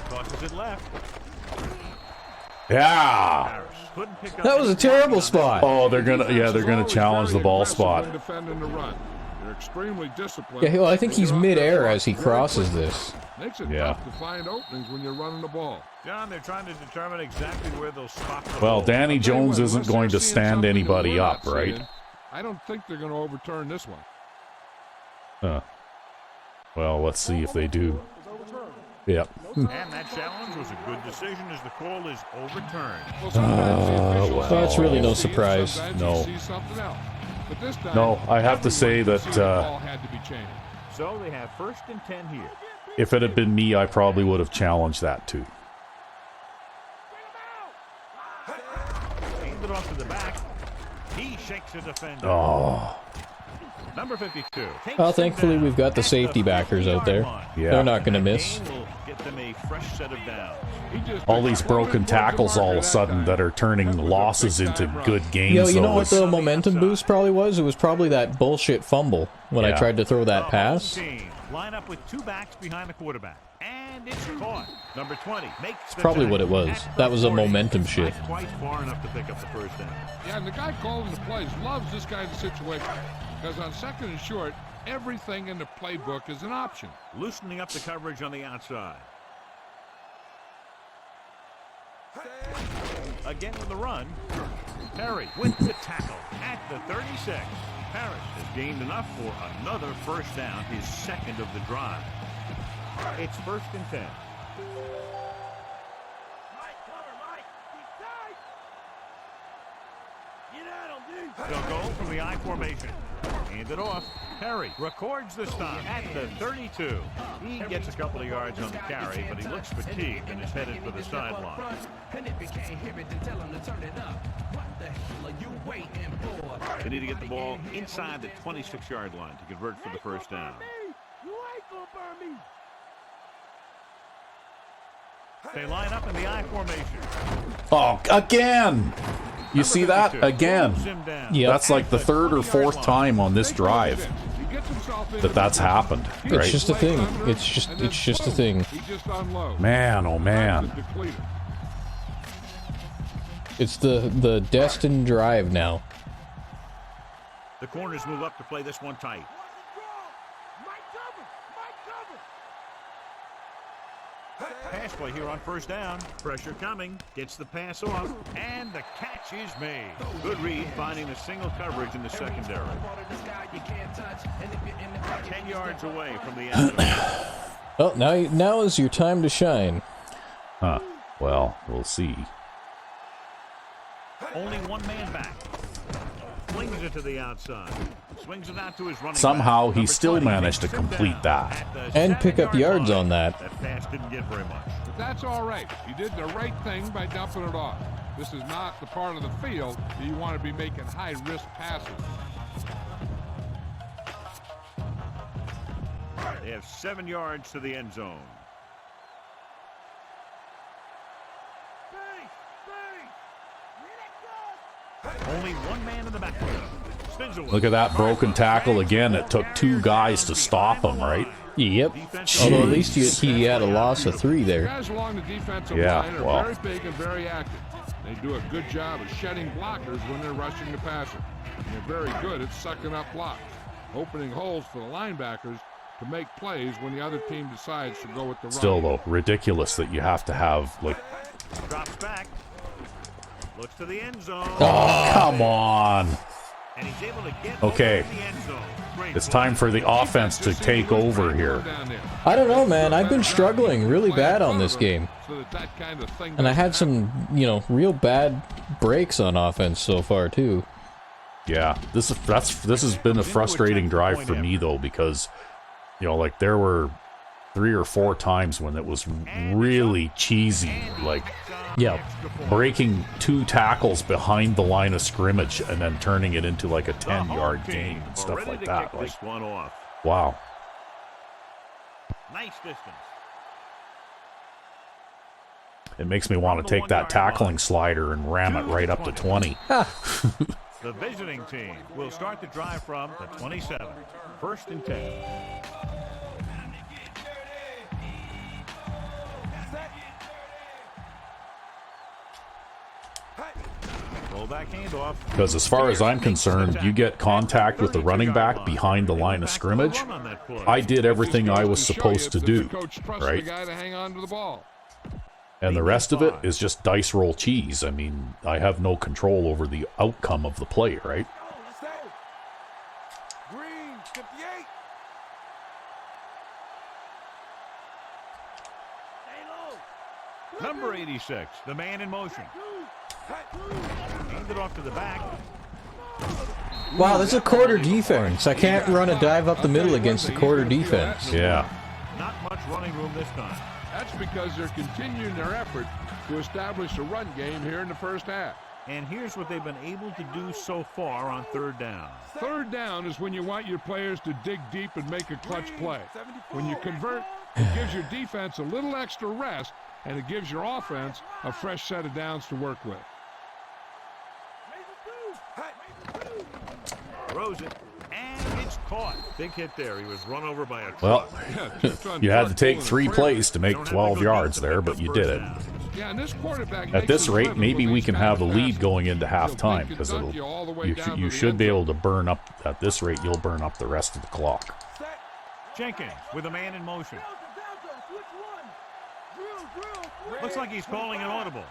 Tosses it left. Yeah. Harris couldn't pick up That was a any terrible blocking on spot. Oh, they're gonna challenge the ball spot. Defending the run. They're extremely disciplined. Yeah, well, I think They he's get off midair their as he block crosses very this. quickly. Makes it Yeah. tough to find openings when you're running the ball. John, they're trying to determine exactly where they'll stop the Well, ball. Danny I'll tell you Jones what, isn't unless going they're to seeing stand something that anybody we're up, not right? seeing, I don't think they're going to overturn this one. Huh. Well, let's see if they do. Yep. And that challenge was a good decision as the call is overturned. Well, sometimes the officials well. That's really no see it, surprise. sometimes No. you see something else. But this time, No, I have to say everyone that, could see the ball had to be changed. So they have 1st and 10 here. If it had been me, I probably would have challenged that too. Aimed it off to the back. He shakes a defender. Oh, Number 52. takes Well, him thankfully, down we've got the at safety backers out there. 50-yard line. yeah. They're not going to That miss. gain will get them a fresh set of downs. He just all picked these up broken towards the tackles all of marker a that sudden time. that are turning That was a losses big-time into run. good games. You know though, what is- the momentum boost probably was? It was probably that bullshit fumble when I Yeah. tried to throw The that home pass. team line up with 2 backs behind the quarterback. And it's caught. Number 20 makes the Probably what it tackle was. at That was a 40. momentum Not shift. quite far enough to pick up the first down. Yeah, and the guy calling the plays loves this kind of situation because on 2nd and short, everything in the playbook is an option. Loosening up the coverage on the outside. Again with the run. Perry with the tackle at the 36. Parrish has gained enough for another first down, his second of the drive. It's 1st and 10. Mike, cover, Mike. Keep tight. Get at him, dude. They'll go from the I formation. Hand it off. Perry records the stop at the 32. He gets a couple of yards on the carry, but he looks fatigued and is headed for the sideline. They need to get the ball inside the 26-yard line to convert for the first down. You ain't gonna burn me. They line up in the I formation. Oh, again! You see that? Again. Yep. That's like the 3rd or 4th time on this drive that's happened. It's Right? just a thing. It's just a thing. Man, oh man. It's the destined drive now. The corners move up to play this one tight. Mike cover. Pass play here on first down. Pressure coming. Gets the pass off. And the catch is made. Good read, finding the single coverage in the secondary. 10 yards away from the end zone. Oh, now is your time to shine. Huh. Well, we'll see. Only one man back. Flings it to the outside. Swings it out to his running Somehow back. he Number still 20 managed to takes him complete down that. at the And pick up 7-yard yards line. on that. That pass didn't get very much. But that's all right. You did the right thing by dumping it off. This is not the part of the field that you want to be making high-risk passes. They have 7 yards to the end zone. Only one man in the backfield. Spins away. Look at that broken tackle again. It took 2 guys to stop him, right? Yep. Although at least he had a loss of 3 The there. guys along the defensive Yeah, line are well. very big and very active. They do a good job of shedding blockers when they're rushing the passer. And they're very good at sucking up blocks, opening holes for the linebackers to make plays when the other team decides to go with the run. Still, though, ridiculous that you have to have, like... Drops back. Looks to the end zone. Oh, come on! And he's able to get Okay. over the end zone. Great It's play. time for the offense to take over here. I don't know, man. I've been struggling really bad on this game. And I had some, real bad breaks on offense so far, too. Yeah, this has been a frustrating drive for me, though, because, like, there were 3 or 4 times when it was really cheesy, like... Yeah. breaking 2 tackles behind the line of scrimmage and then turning it into like a The home 10-yard team game and are stuff ready like to that. kick Like, this one off. wow. Nice distance. It makes me want to take that tackling slider and ram it right up to 20. The visiting team will start the drive from the 27. 1st and 10. Fullback handoff. Because as far as I'm concerned, you get contact with the running back behind the line of scrimmage, I did everything I was supposed to do, right? And the rest of it is just dice roll cheese. I mean, I have no control over the outcome of the play, right? Green, 58. Number 86, the man in motion. Hand it off to the back. Wow, that's a quarter defense. I can't run a dive up the middle against the quarter defense. Yeah. Not much running room this time. That's because they're continuing their effort to establish a run game here in the first half. And here's what they've been able to do so far on 3rd down. 3rd down is when you want your players to dig deep and make a clutch play. When you convert, it gives your defense a little extra rest, and it gives your offense a fresh set of downs to work with. Throws it, and it's caught. Big hit there. He was run over by a truck. Well, you had to take 3 plays to make 12 yards there, but you did it. Yeah, and this quarterback At this rate, maybe we can have a lead going into halftime, because you should be able to burn up, at this rate, you'll burn up the rest of the clock. Jenkins with a man in motion. Looks like he's calling an audible.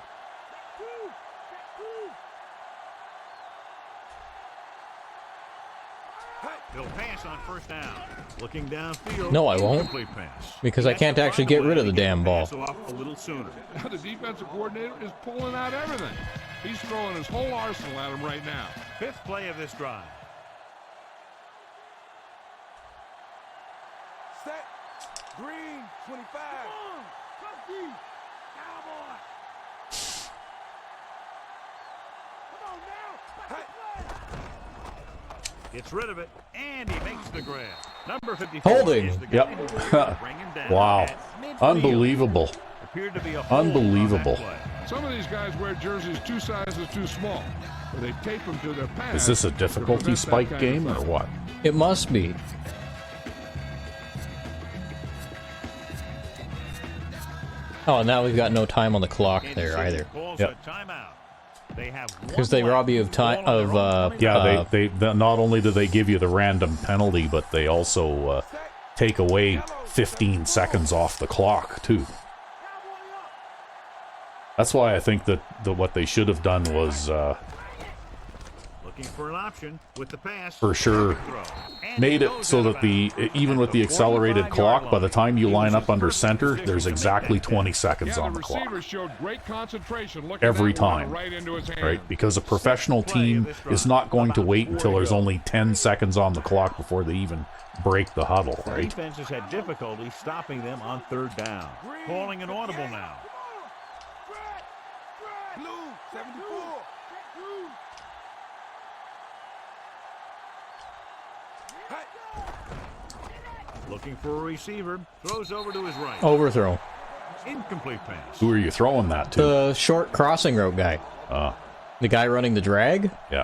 He'll pass on first down. Looking downfield. No, I won't. Incomplete pass. Because I can't actually get rid of the damn ball. Off a little sooner. Now the defensive coordinator is pulling out everything. He's throwing his whole arsenal at him right now. Fifth play of this drive. Set. Green, 25. Come on, Cowboy. Come on now. Gets rid of it, and he makes the grab. Number 54. Holding. Is the guy Yep. who will bring him down Wow. at midfield. Unbelievable. Appeared to be a hold on that Unbelievable. play. Some of these guys wear jerseys 2 sizes too small, or they tape them to their pads. Is this a to difficulty prevent that spike kind of game or thing. what? It must be. Oh, now we've got no time on the clock there either. Calls Yep. a timeout. They have Because they rob you of time of Yeah, they not only do they give you the random penalty, but they also take away 15 seconds off the clock too. That's why I think that what they should have done was looking for an option with the pass. for sure made it so that even with the accelerated clock, by the time you line up under center, there's exactly 20 seconds Yeah, on the the clock. receiver showed great concentration looking Every that one time, right into his hand. right? Because a professional team is not going to wait until there's only 10 seconds on the clock before they even break the huddle, right? Defense has had difficulty stopping them on third down. Calling an audible now. Blue, 74. Looking for a receiver. Throws over to his right. Overthrow. Incomplete pass. Who are you throwing that to? The short crossing route guy. The guy running the drag, Yeah.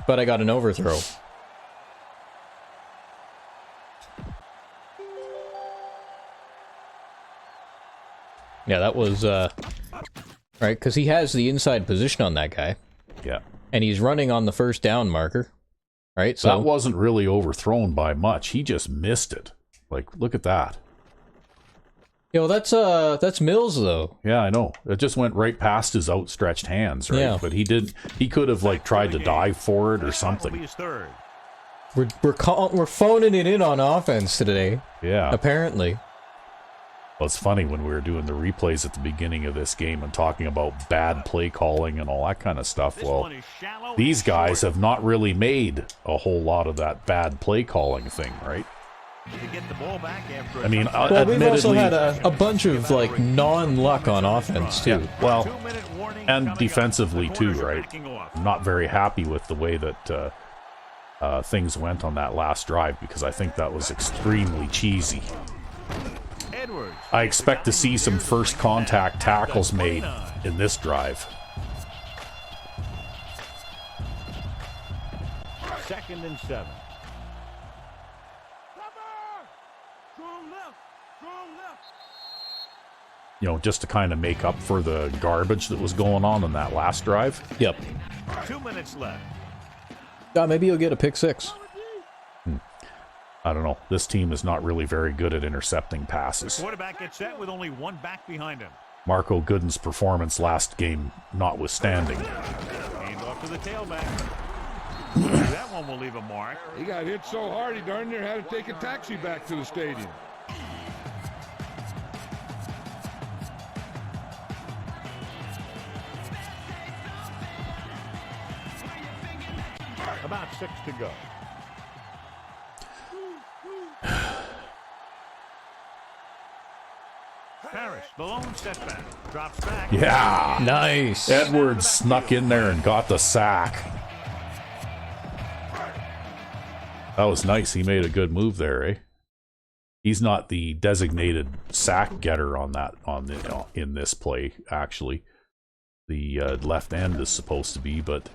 but I got an overthrow. Yeah, that was, right, because he has the inside position on that guy, Yeah. and he's running on the first down marker, right? So That wasn't really overthrown by much. He just missed it. Like, look at that. yo, that's Mills though. Yeah, I know. It just went right past his outstretched hands, right? Yeah. But he could have like tried to dive for it or Will be something. his third. We're phoning it in on offense today, Yeah. apparently. Well, it's funny when we were doing the replays at the beginning of this game and talking about bad play calling and all that kind of stuff. This Well, one is shallow these and guys short. have not really made a whole lot of that bad play calling thing, right? To get the ball back after a I mean, touchdown. Well, we've also admittedly, had a bunch of like non-luck on offense too. well, 2-minute warning and coming up. defensively The too, corners are right? backing off. I'm not very happy with the way that things went on that last drive because I think that was extremely cheesy. Edwards. I expect to see some first contact tackles made in this drive. Second and 7. Strong left. Strong left. You know, just to kind of make up for the garbage that was going on in that last drive. Yep. 2 minutes left. Maybe you'll get a pick six. I don't know. This team is not really very good at intercepting passes. Quarterback gets set with only one back behind him. Marco Gooden's performance last game notwithstanding. Hand off to the tailback. That one will leave a mark. He got hit so hard he darn near had to take a taxi back to the stadium. About 6 to go. Parrish, the lone setback. Drops back. Yeah! Nice. Edwards snuck in there and got the sack. That was nice. He made a good move there, eh? He's not the designated sack getter in this play, actually. The left end is supposed to be, but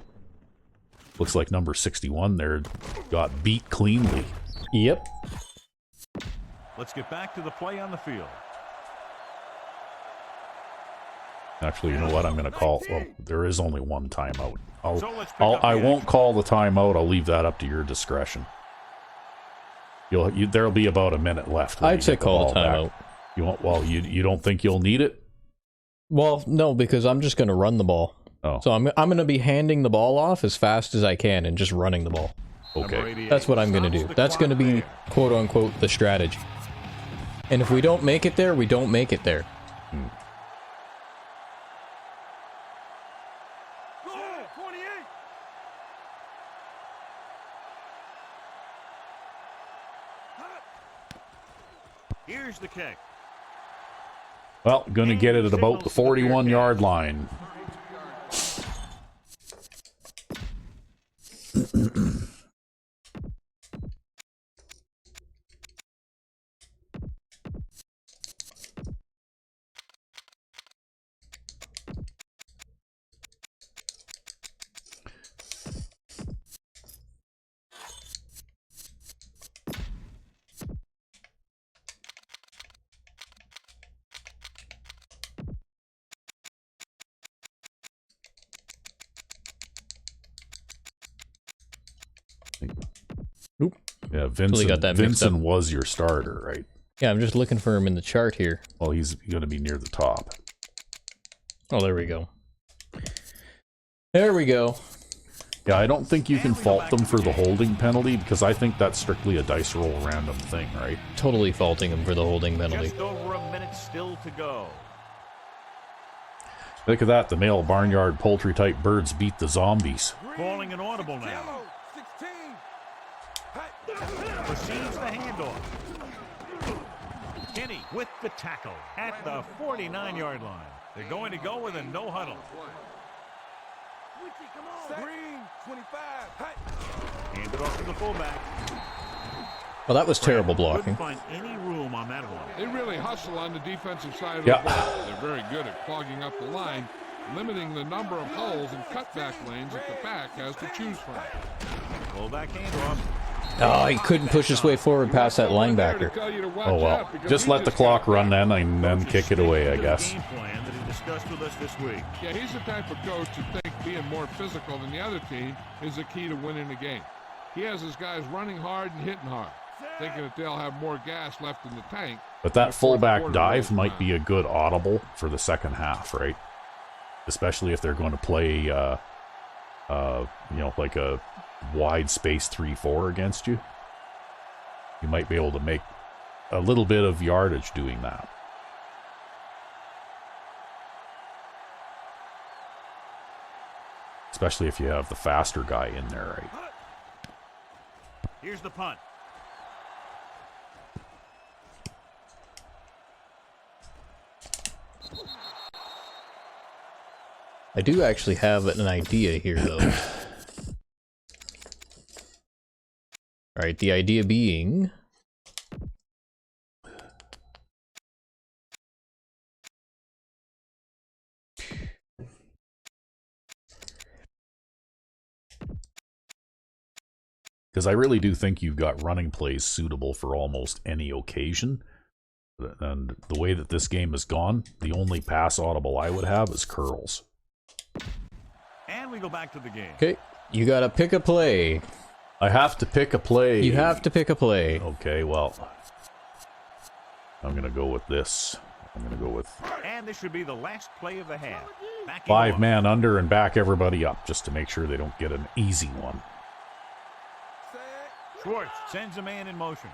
looks like number 61 there got beat cleanly. Yep. Let's get back to the play on the field. Actually, you know what? I'm going to call. Well, there is only one timeout. So let's pick up I the won't action. call the timeout. I'll leave that up to your discretion. There'll be about a minute left. when you I'd say get the call the ball back. timeout. You won't. Well, you don't think you'll need it? Well, no, because I'm just going to run the ball. Oh. So I'm going to be handing the ball off as fast as I can and just running the ball. Okay. That's what I'm going to do. That's going to be, quote-unquote, the strategy. And if we don't make it there, we don't make it there. Go, 28. Here's the kick. Well, going to get it at about the 41-yard line. Oop. Yeah, Totally got that mixed Vincent up. was your starter, right? Yeah, I'm just looking for him in the chart here. Well, he's going to be near the top. Oh, there we go. There we go. Yeah, I don't think you can fault them for the holding penalty because I think that's strictly a dice roll random thing, right? Totally faulting him for the holding penalty. Just over a minute still to go. Look at that. The male barnyard poultry type birds beat the zombies. Calling an audible now. Yellow, 16. Receives the handoff. Kenny with the tackle at the 49-yard line. They're going to go with a no huddle. Green, 25. Hand it off to the fullback. Well, that was terrible blocking. Couldn't find any room on that one. They really hustle on the defensive side of Yeah. the ball. They're very good at clogging up the line, limiting the number of holes and cutback lanes that the back has to choose from. Fullback handoff. Oh, he couldn't push his way forward past that linebacker. Oh, well. Just let the clock run then and then kick it away, I guess. Game plan that he discussed with us this week. Yeah, he's the type of coach to think being more physical than the other team is the key to winning the game. He has his guys running hard and hitting hard, thinking that they'll have more gas left in the tank. But that fullback dive might be a good audible for the second half, right? Especially if they're going to play, you know, like a wide space 3-4 against you. You might be able to make a little bit of yardage doing that. Especially if you have the faster guy in there, right? Here's the punt. I do actually have an idea here, though. Alright, the idea being... Because I really do think you've got running plays suitable for almost any occasion. And the way that this game has gone, the only pass audible I would have is curls. And we go back to the game. Okay, you gotta pick a play. I have to pick a play. You have to pick a play. Okay, well, I'm going to go with this. I'm going to go with And this should be the last play of the half. Backing 5 off. man under and back everybody up just to make sure they don't get an easy one. Schwartz sends a man in motion.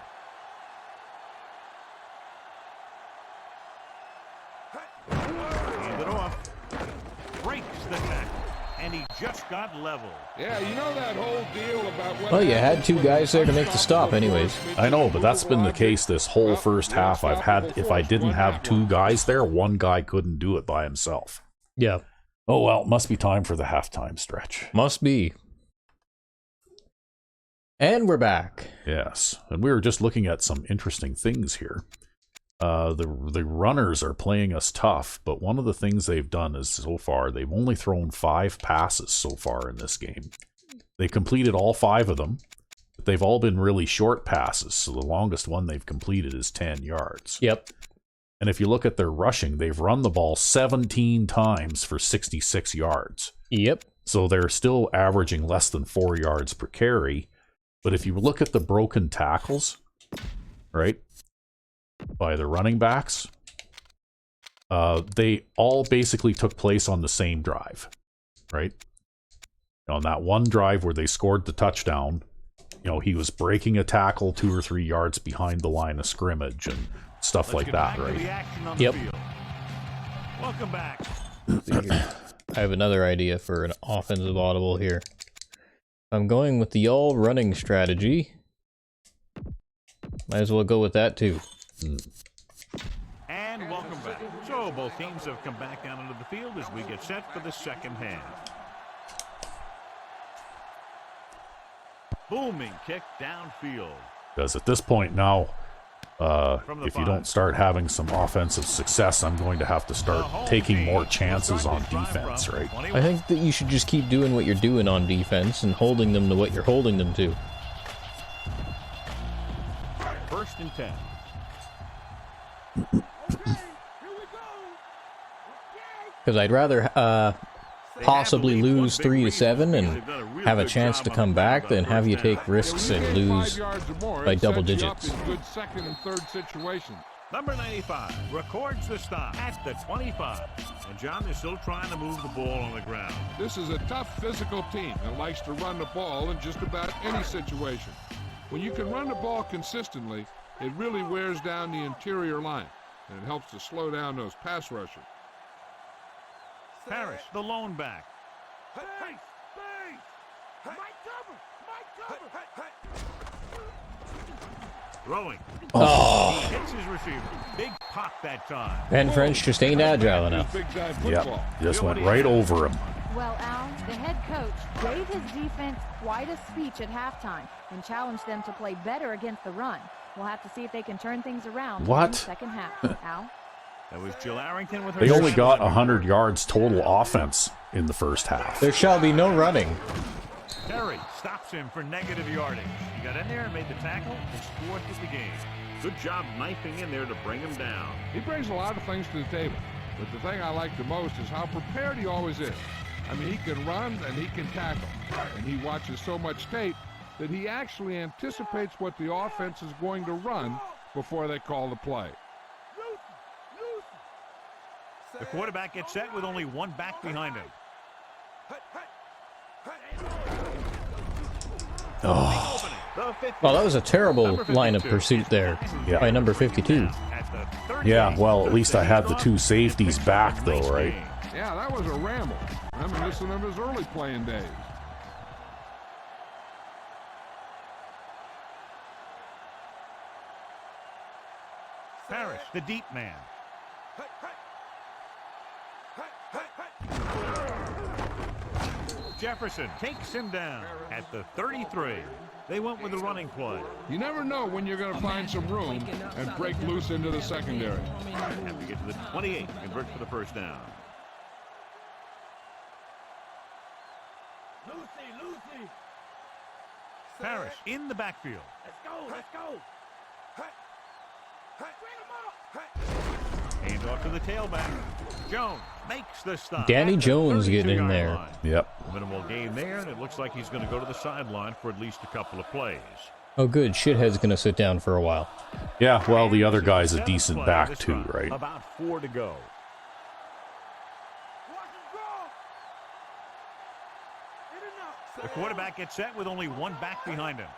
Hand it off. Breaks the tackle. And he just got leveled. Yeah, you know that whole deal about what Well, you had two guys there to make the stop anyways. I know, but that's been the case this whole first half. I've had, if I didn't have 2 guys there, 1 guy couldn't do it by himself. Yeah. Oh, well, it must be time for the halftime stretch. Must be. And we're back. Yes, and we were just looking at some interesting things here. The runners are playing us tough, but one of the things they've done is so far, they've only thrown 5 passes so far in this game. They completed all 5 of them, but they've all been really short passes, so the longest one they've completed is 10 yards. Yep. And if you look at their rushing, they've run the ball 17 times for 66 yards. Yep. So they're still averaging less than 4 yards per carry. But if you look at the broken tackles, right, by the running backs, they all basically took place on the same drive, right? On that one drive where they scored the touchdown, he was breaking a tackle 2 or 3 yards behind the line of scrimmage and stuff like that, right? Yep. Welcome back. I have another idea for an offensive audible here. I'm going with the all running strategy. Might as well go with that too. And welcome back. So both teams have come back out onto the field as we get set for the second half. Booming kick downfield. Because at this point now, if you don't start having some offensive success, I'm going to have to start taking more chances on defense, right? I think that you should just keep doing what you're doing on defense and holding them to what you're holding them to. 1st and 10. Because I'd rather possibly lose 3-7 and have a chance to come back than have you take risks and lose by double digits. Good second and third situations. Number 95 records the stop at the 25. And John is still trying to move the ball on the ground. This is a tough physical team that likes to run the ball in just about any situation. When you can run the ball consistently, it really wears down the interior line, and it helps to slow down those pass rushers. Parrish, the lone back. Space! Space! My cover! Throwing. Oh, He hits his receiver. Big pop that time. Ben French just ain't agile enough. Big time Yep, football. just went right over him. Well, Al, the head coach gave his defense quite a speech at halftime and challenged them to play better against the run. We'll have to see if they can turn things around in What? the second half. Al? That was Jill Arrington with her. They only got 100 yards total offense in the first half. There shall be no running. Terry stops him for negative yardage. He got in there and made the tackle and scored for the game. Good job knifing in there to bring him down. He brings a lot of things to the table, but the thing I like the most is how prepared he always is. I mean, he can run and he can tackle, and he watches so much tape that he actually anticipates what the offense is going to run before they call the play. The quarterback gets set with only one back behind him. Oh, Well, that was a terrible line of pursuit there by number 52. yeah, well, at least I had the 2 safeties back, though, right? Yeah, that was a ramble. Reminiscent of his early playing days. Parrish, the deep man. Jefferson takes him down at the 33. They went with the running play. You never know when you're going to find some room and break loose into the secondary. Have to get to the 28, convert for the first down. Lucy! Parrish in the backfield. Let's go! Hand off to the tailback. Jones makes the stop. Danny at the Jones getting in 32-yard there. line. Yep. Minimal gain there, and it looks like he's going to go to the sideline for at least a couple of plays. Oh, good. Shithead's gonna sit down for a while. Yeah, well, the other guy's a Seventh decent play back, this too, drive. right? About 4 to go. The quarterback gets set with only one back behind him.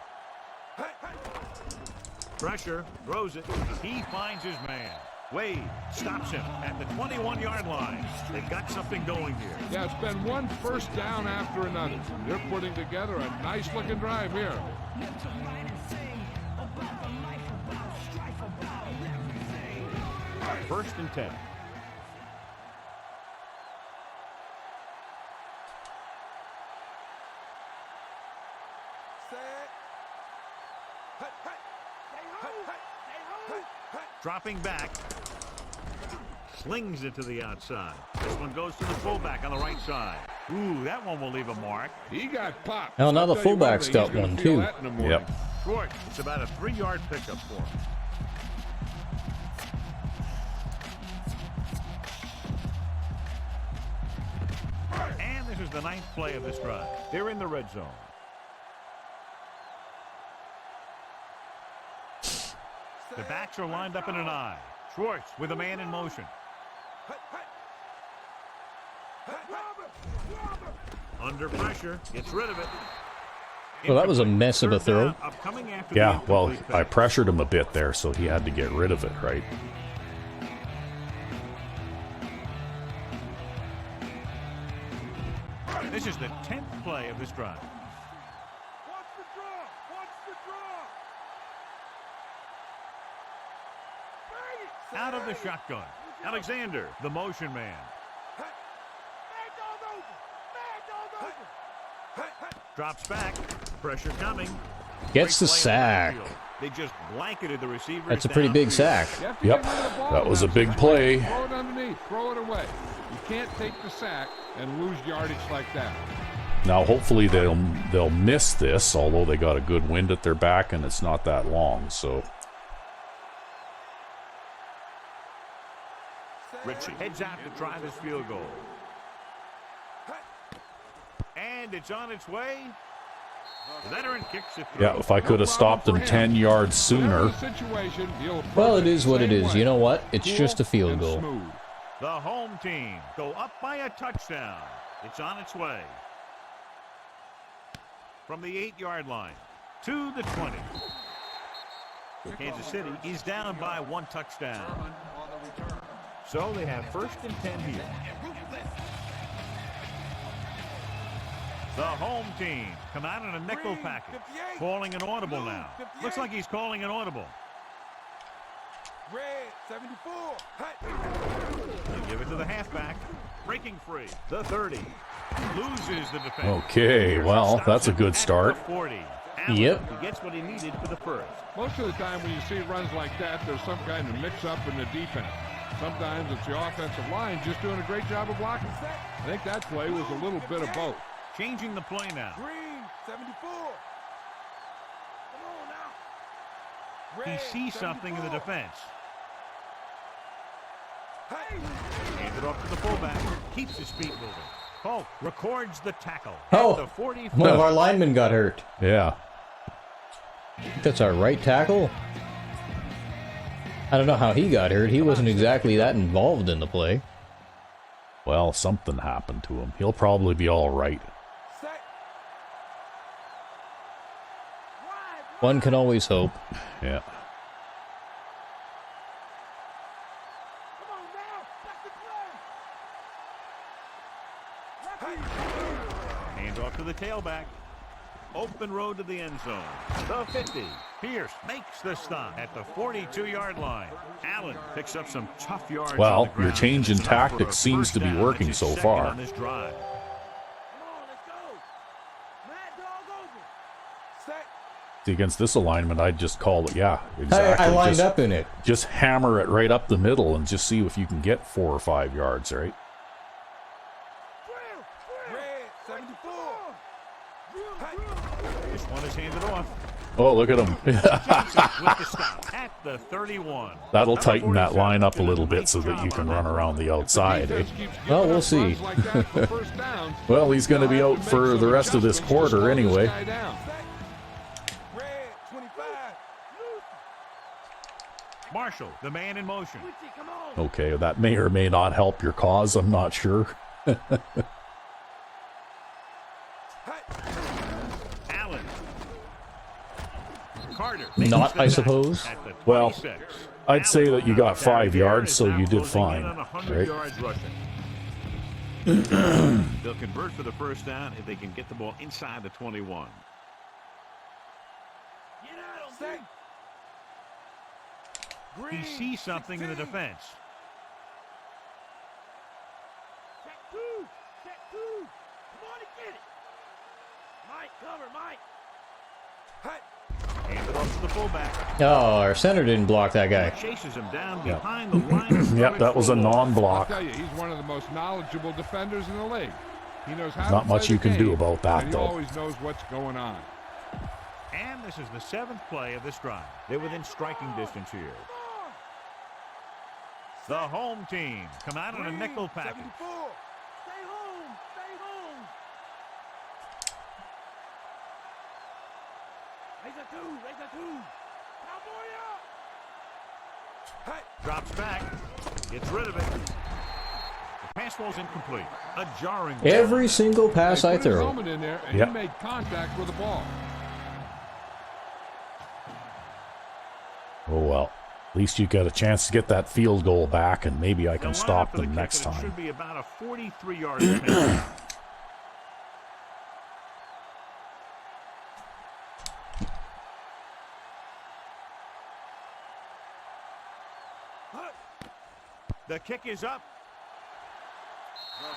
Pressure, throws it. He finds his man. Wade stops him at the 21-yard line. They've got something going here. Yeah, it's been one first down after another. They're putting together a nice-looking drive here. First and 10. Dropping back. Slings it to the outside. This one goes to the fullback on the right side. Ooh, that one will leave a mark. He got popped. Hell, now the I'll tell you fullback's thing, got he's gonna one, feel too. that in the morning. Yep. Short. It's about a 3-yard pickup for him. And this is the 9th play of this drive. They're in the red zone. The backs are lined up in an eye. Schwartz with a man in motion. Under pressure, gets rid of it. Well, that was a mess of a throw. Yeah, well, I pressured him a bit there, so he had to get rid of it, right? This is the 10th play of this drive. Watch the draw. Watch the draw. Out of the shotgun. Alexander, the motion man. Mad dog over. Mad dog over. Drops back. Pressure coming. Gets the Great play sack. in the backfield. They just blanketed the receiver. That's a pretty big sack. You have to Yep, get rid of the ball that was a in big situation. play. Throw it underneath. Throw it away. You can't take the sack and lose yardage like that. Now, hopefully they'll miss this, although they got a good wind at their back and it's not that long. So Richie heads out to try this field goal. And it's on its way. The veteran kicks it through. yeah, if I could have stopped him 10 yards sooner. Well, it is what it is. You know what? It's just a field goal. The home team go up by a touchdown. It's on its way. From the 8-yard line to the 20. Kansas City is down by 1 touchdown. So they have 1st and 10 here. The home team come out in a nickel package. Calling an audible now. Looks like he's calling an audible. Red 74. They give it to the halfback. Breaking free. The 30. Loses the defense. Okay, well, that's a good start. 40. Yep. He gets what he needed for the first. Most of the time when you see runs like that, there's some kind of mix-up in the defense. Sometimes it's the offensive line just doing a great job of blocking. I think that play was a little bit of both. Changing the play now. Green 74. Come on now. He Red, sees something in the 74. defense. Hey. Hands it off to the fullback. Keeps his feet moving. Polk records the tackle. Oh, At the 45. one of our linemen got hurt. Yeah. That's our right tackle. I don't know how he got hurt. He wasn't exactly that involved in the play. Well, something happened to him. He'll probably be all right. Set. One can always hope. Yeah. Come on now. That's the play. Hands off to the tailback. Open road to the end zone. The 50. Pierce makes the stop at the 42-yard line. Allen picks up some tough yards. Well, on the ground. your change in It's enough for a tactics seems first to be down. working That's so his second far. on this drive. Come on, let's go. Mad dog over. Set. See, against this alignment, I'd just call it, yeah, exactly. I lined just, up in it. Just hammer it right up the middle and just see if you can get 4 or 5 yards, right? Red 74. This one is handed off. Oh, look at him. With the stop at the 31. That'll Number tighten that 47 line up a did little bit nice so that job you can on run that around the outside, eh? Well, we'll see. Well, he's going to be out for the rest of this quarter anyway. Red 25. Marshall, the man in motion. Come on. Okay, that may or may not help your cause, I'm not sure. Allen. Carter. Not, I suppose. At the Well, 26. I'd say that you got 5 yards, is so now you did closing in fine, on 100 right? yards rushing. They'll convert for the first down if they can get the ball inside the 21. Get out of Green. He sees something in the 16. defense. Check 2. Check 2. Come on and get it. Mike, cover, Mike. Hands it off to the fullback. Oh, our center didn't block that guy. Chases him down Yep. behind the line. of Yep, that was a scrimmage. I'll non-block. tell you, he's one of the most knowledgeable defenders in the league. He knows how Not to much play you the can do game, about that, and he though. always knows what's going on. And this is the 7th play of this drive. They're within striking distance here. The home team come out in a nickel package. 74. Stay home. Stay home. Raise a 2. Raise a 2. Cowboy up. Drops back. Gets rid of it. The pass falls incomplete. A jarring. Every single pass They I put his throw. helmet in there, and Yep. he made contact with the ball. Oh, well. At least you got a chance to get that field goal back, and maybe I can stop them next time. It should be about a 43-yard penalty. The kick is up.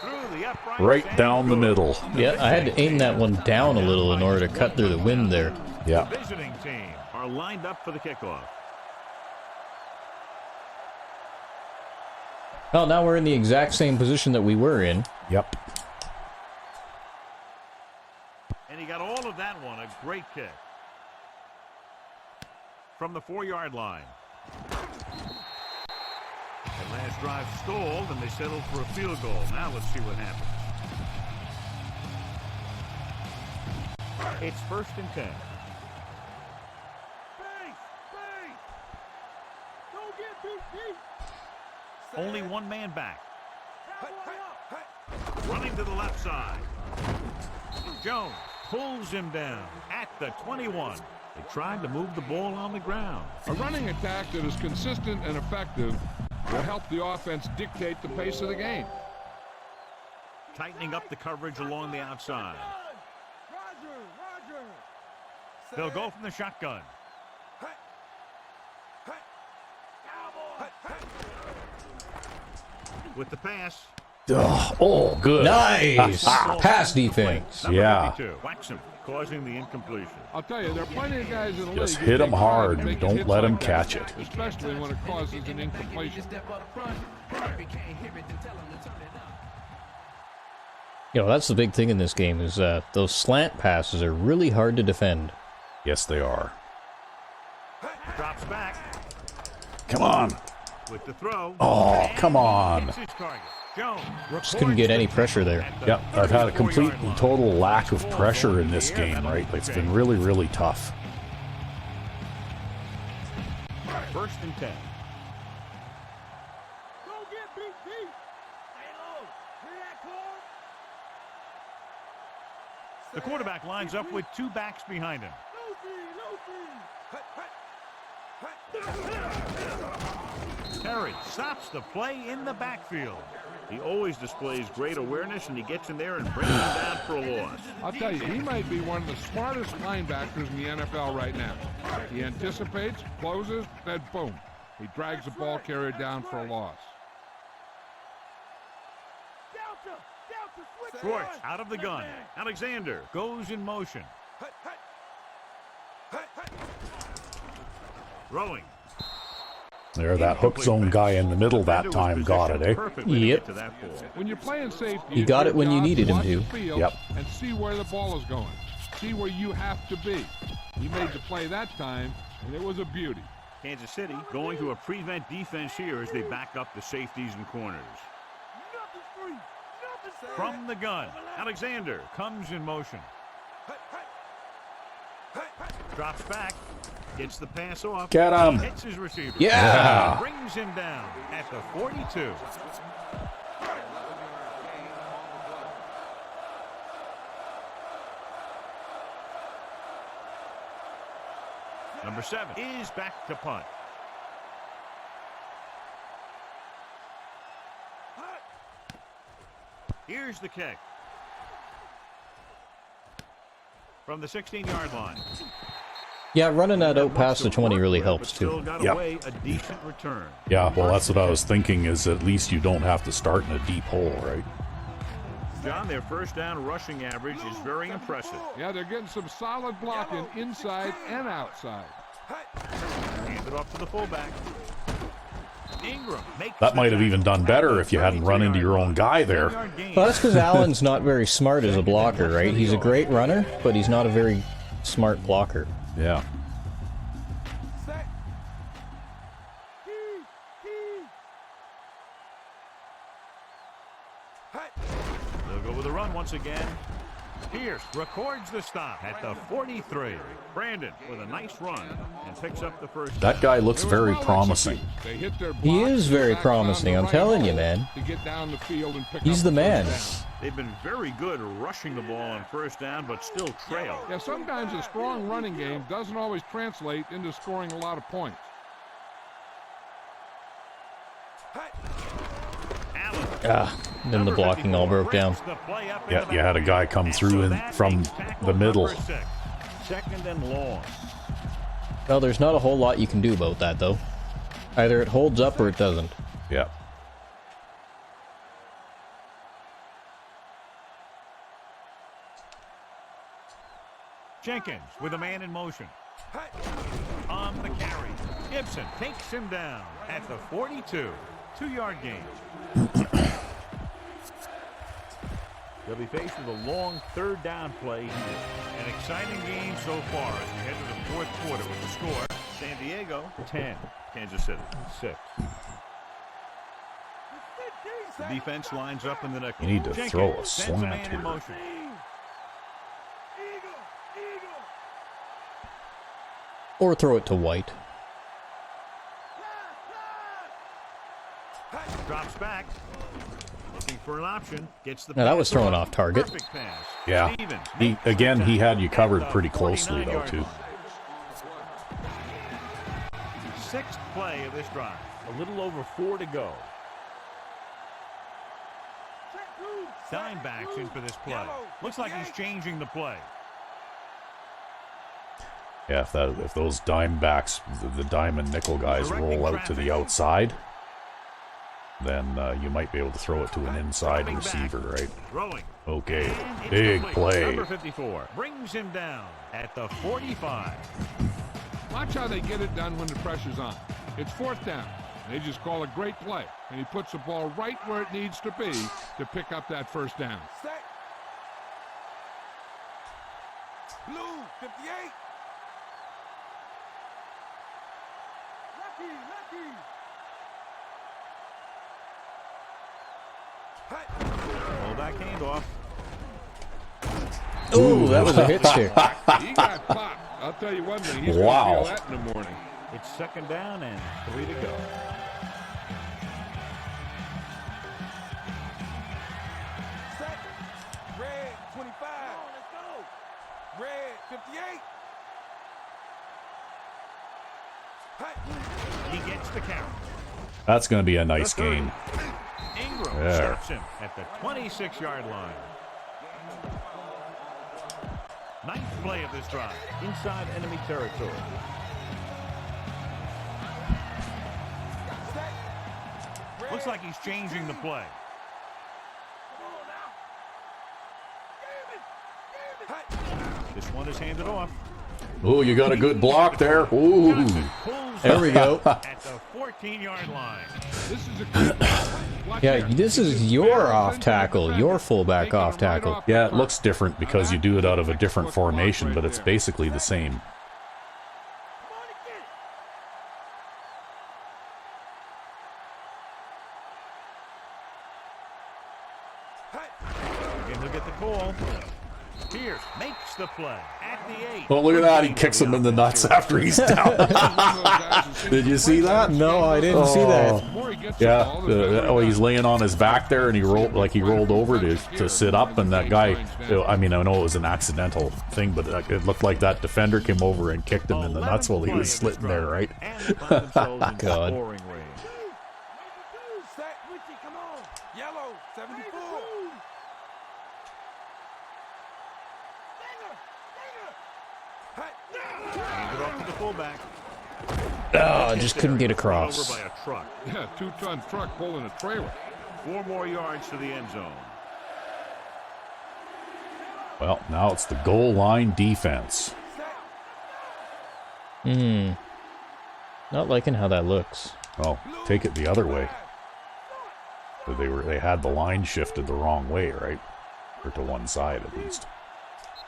Through the upright. Right down the middle. Yeah, I had to aim that one down a little in order to cut through the wind there. Yeah. The visiting team are lined up for the kickoff. Well, now we're in the exact same position that we were in. Yep. And he got all of that one. A great kick. From the 4-yard line. The last drive stalled, and they settled for a field goal. Now let's see what happens. It's 1st and 10. Don't get beat deep. Only one man back. Running to the left side. Jones pulls him down at the 21. They tried to move the ball on the ground. A running attack that is consistent and effective will help the offense dictate the pace of the game. Tightening up the coverage along the outside. Roger. They'll go from the shotgun. With the pass. Oh, good. Nice! Pass defense. Number Yeah. 52. Whacks him, causing the incompletion. I'll tell you, there are plenty of guys in the Just league hit that 'em take hard pride in and making don't hits let 'em like that, catch it. especially when it causes an incompletion. You know, that's the big thing in this game is those slant passes are really hard to defend. Yes, they are. Drops back Come on. with the throw. Oh, come on. Hits his target. Jones Just couldn't get any pressure there. Yep, I've had a complete and total lack of pressure in this game, right? It's been really, really tough. 1st and 10. Don't get beat deep. Stay low. Hear that call? The quarterback lines up with 2 backs behind him. Terry stops the play in the backfield. He always displays great awareness, and he gets in there and brings him down for a loss. I'll tell you, he might be one of the smartest linebackers in the NFL right now. He anticipates, closes, then boom. He drags the ball carrier down for a loss. Schwartz out of the gun. Alexander goes in motion. Throwing. There, that hook zone guy in the middle that time got it, eh? Yep. When you're playing safety, He got it's it when your you job needed him watch to. the field Yep. And see where the ball is going. See where you have to be. He made the play that time, and it was a beauty. Kansas City going to a prevent defense here as they back up the safeties and corners. From the gun, Alexander comes in motion. Drops back, gets the pass off. Get him. Hits his receiver. Yeah. Brings him down at the 42. Number 7 is back to punt. Here's the kick. From the 16-yard line. Yeah, running that out past the 20 really helps Still too. got Yep. away a decent return. Yeah, well, that's what I was thinking, is at least you don't have to start in a deep hole, right? John, their first down rushing average is very impressive. Yeah, they're getting some solid blocking inside and outside. Hand it off to the fullback. Ingram makes That the might have tackle even done at better the if you hadn't run into your own guy there. 10-yard gain. Well, that's because Allen's not very smart as a blocker, right? He's a great runner, but he's not a very smart blocker. Yeah. They'll go with a run once again. Pierce records the stop at the 43. Brandon with a nice run and picks up the first That down. guy looks They were very well promising. executed. They hit their He blocks is and very back promising, on I'm the telling right you, hole man. To get down the field and pick He's up the first man. down. They've been very good rushing the ball on first down, but still trail. Yeah, sometimes a strong running game doesn't always translate into scoring a lot of points. Then the blocking all broke down. Yeah, you had a guy come through from the middle. Second and long. Well, there's not a whole lot you can do about that, though. Either it holds up or it doesn't. Yeah. Jenkins with a man in motion. On the carry. Gibson takes him down at the 42. 2-yard gain. They'll be faced with a long third down play here. An exciting game so far as we head to the fourth quarter with the score. San Diego 10, Kansas City 6. The defense lines up in the nickel. You need to Jenkins throw a sends a slant man in here. motion. Or throw it to White. Drops back. Looking for an option. Gets the Now that was pass thrown off target. Perfect pass. Yeah. Stevens He makes the he had you tackle covered at the pretty closely, though, 49-yard too. line. Sixth play of this drive. A little over 4 to go. Dime backs in for this play. Looks like he's changing the play. Yeah, if those dime backs, the dime and nickel guys roll out to the outside, then you might be able to throw it to an inside receiver, right? Throwing. Okay, And it's big complete. play. Number 54 brings him down at the 45. Watch how they get it done when the pressure's on. It's fourth down. They just call a great play, and he puts the ball right where it needs to be to pick up that first down. Blue 58. Fullback handoff. Oh, that was a hit stick. He got popped. I'll tell you one thing. He's Wow. going to feel that in the morning. It's second down and 3 to go. Set. Red 25. Let's go. Red 58. He gets the count. That's going to be a nice gain. Ingram There. stops him at the 26-yard line. Ninth play of this drive. Inside enemy territory. Looks like he's changing the play. This one is handed off. Oh, you got a good block there. Ooh. Johnson pulls There we go. at the 14-yard line. This is a great watch Yeah, here. this is your off tackle, your fullback Taking off it right tackle. off the Yeah, it front. looks different because you do it out of a different formation, but it's basically the same. Come on and get it. Again, he'll get the call. Pierce makes the play at the 8. Oh, look at that. He kicks him in the nuts after he's down. Did you see that? No, I didn't see that. The more he gets the Yeah. ball, the better he He's does. laying on his back there, and he rolled over to sit up, and that guy. I mean, I know it was an accidental thing, but it looked like that defender came over and kicked him in the nuts while he was slitting there, right? And they find themselves in God. scoring range. Set. Richie, come on. Yellow 74. Hands it off to the fullback. Oh, just couldn't get Run across. over by a truck. Yeah, 2-ton truck pulling a trailer. 4 more yards to the end zone. Well, now it's the goal line defense. Not liking how that looks. Oh, take it the other way. They had the line shifted the wrong way, right? Or to one side at least.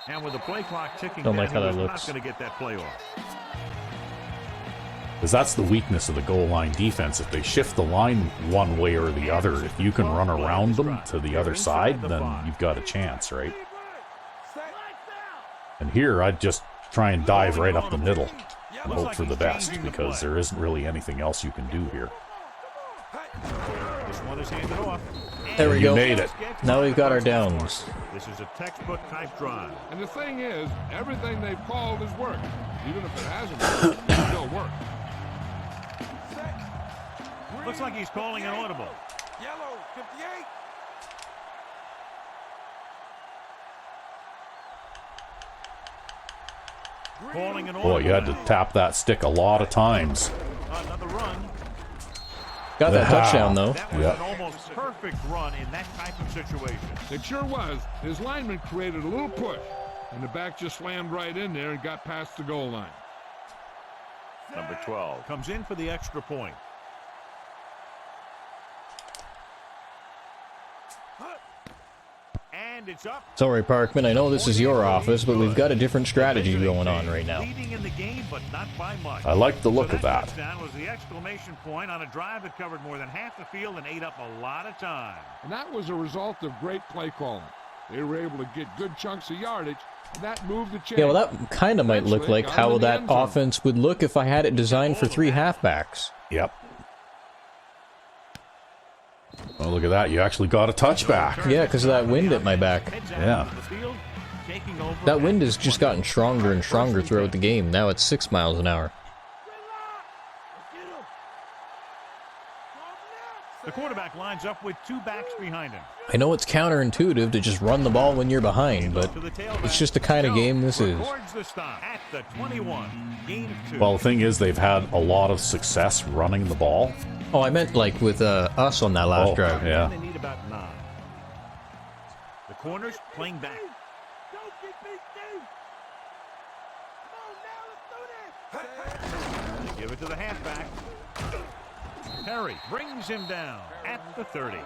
And with the play clock ticking Don't down, like how he that was looks. not going to get that play off. Because that's the weakness of the goal line defense. If they shift the line one way or the other, if you can run around them to the other side, then you've got a chance, right? And here, I'd just try and dive right up the middle and hope for the best, because there isn't really anything else you can do here. This one is handed off. There we You go. made it. Now we've got our downs. This is a textbook type drive. And the thing is, everything they've called has worked. Even if it hasn't worked, it still worked. Looks like he's calling an audible. Yellow, 58. Calling an Boy, you had to tap that stick a lot of times. Another run. Got that touchdown, though. That was Yep. an almost perfect run in that type of situation. It sure was. His lineman created a little push, and the back just slammed right in there and got past the goal line. Number 12 comes in for the extra point. And it's up. Sorry, Parkman, I know this is your office, but we've got a different strategy going on right now. Leading in the game, but not by much. I like the look of that. Touchdown was the exclamation point on a drive that covered more than half the field and ate up a lot of time. And that was a result of great play calling. They were able to get good chunks of yardage, and that moved the chain. Yeah, well, that kind of might look like how that offense would look if I had it designed for 3 halfbacks. Yep. Oh, look at that. You actually got a touchback. Yeah, because of that wind at my back. Yeah. That wind has just gotten stronger and stronger throughout the game. Now it's 6 miles an hour. The quarterback lines up with 2 backs behind him. I know it's counterintuitive to just run the ball when you're behind, but it's just the kind of game this is. Records the stop at the 21. Gain of 2. Well, the thing is, they've had a lot of success running the ball. Oh, I meant like with us on that last drive. Yeah. They need about 9. The corners playing back. Don't get beat, Steve. Come on now, let's do this. They give it to the halfback. Perry brings him down at the 30.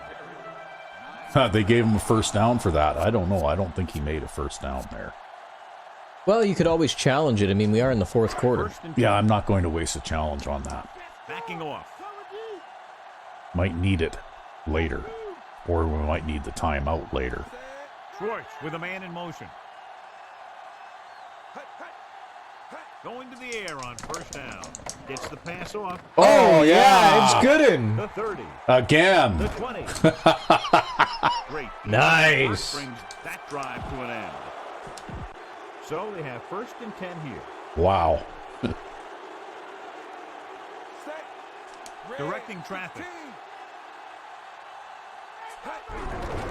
They gave him a first down for that. I don't know. I don't think he made a first down there. Well, you could always challenge it. I mean, we are in the 4th quarter. First and Yeah, I'm not going to waste a challenge on that. backing off. Might need it later. Or we might need the timeout later. Schwartz with a man in motion. Going to the air on first down. Gets the pass off. Oh, yeah, it's good. The 30. Again. The 20. Great. Nice. Brings that drive to an end. So they have first and 10 here. Wow. Directing traffic.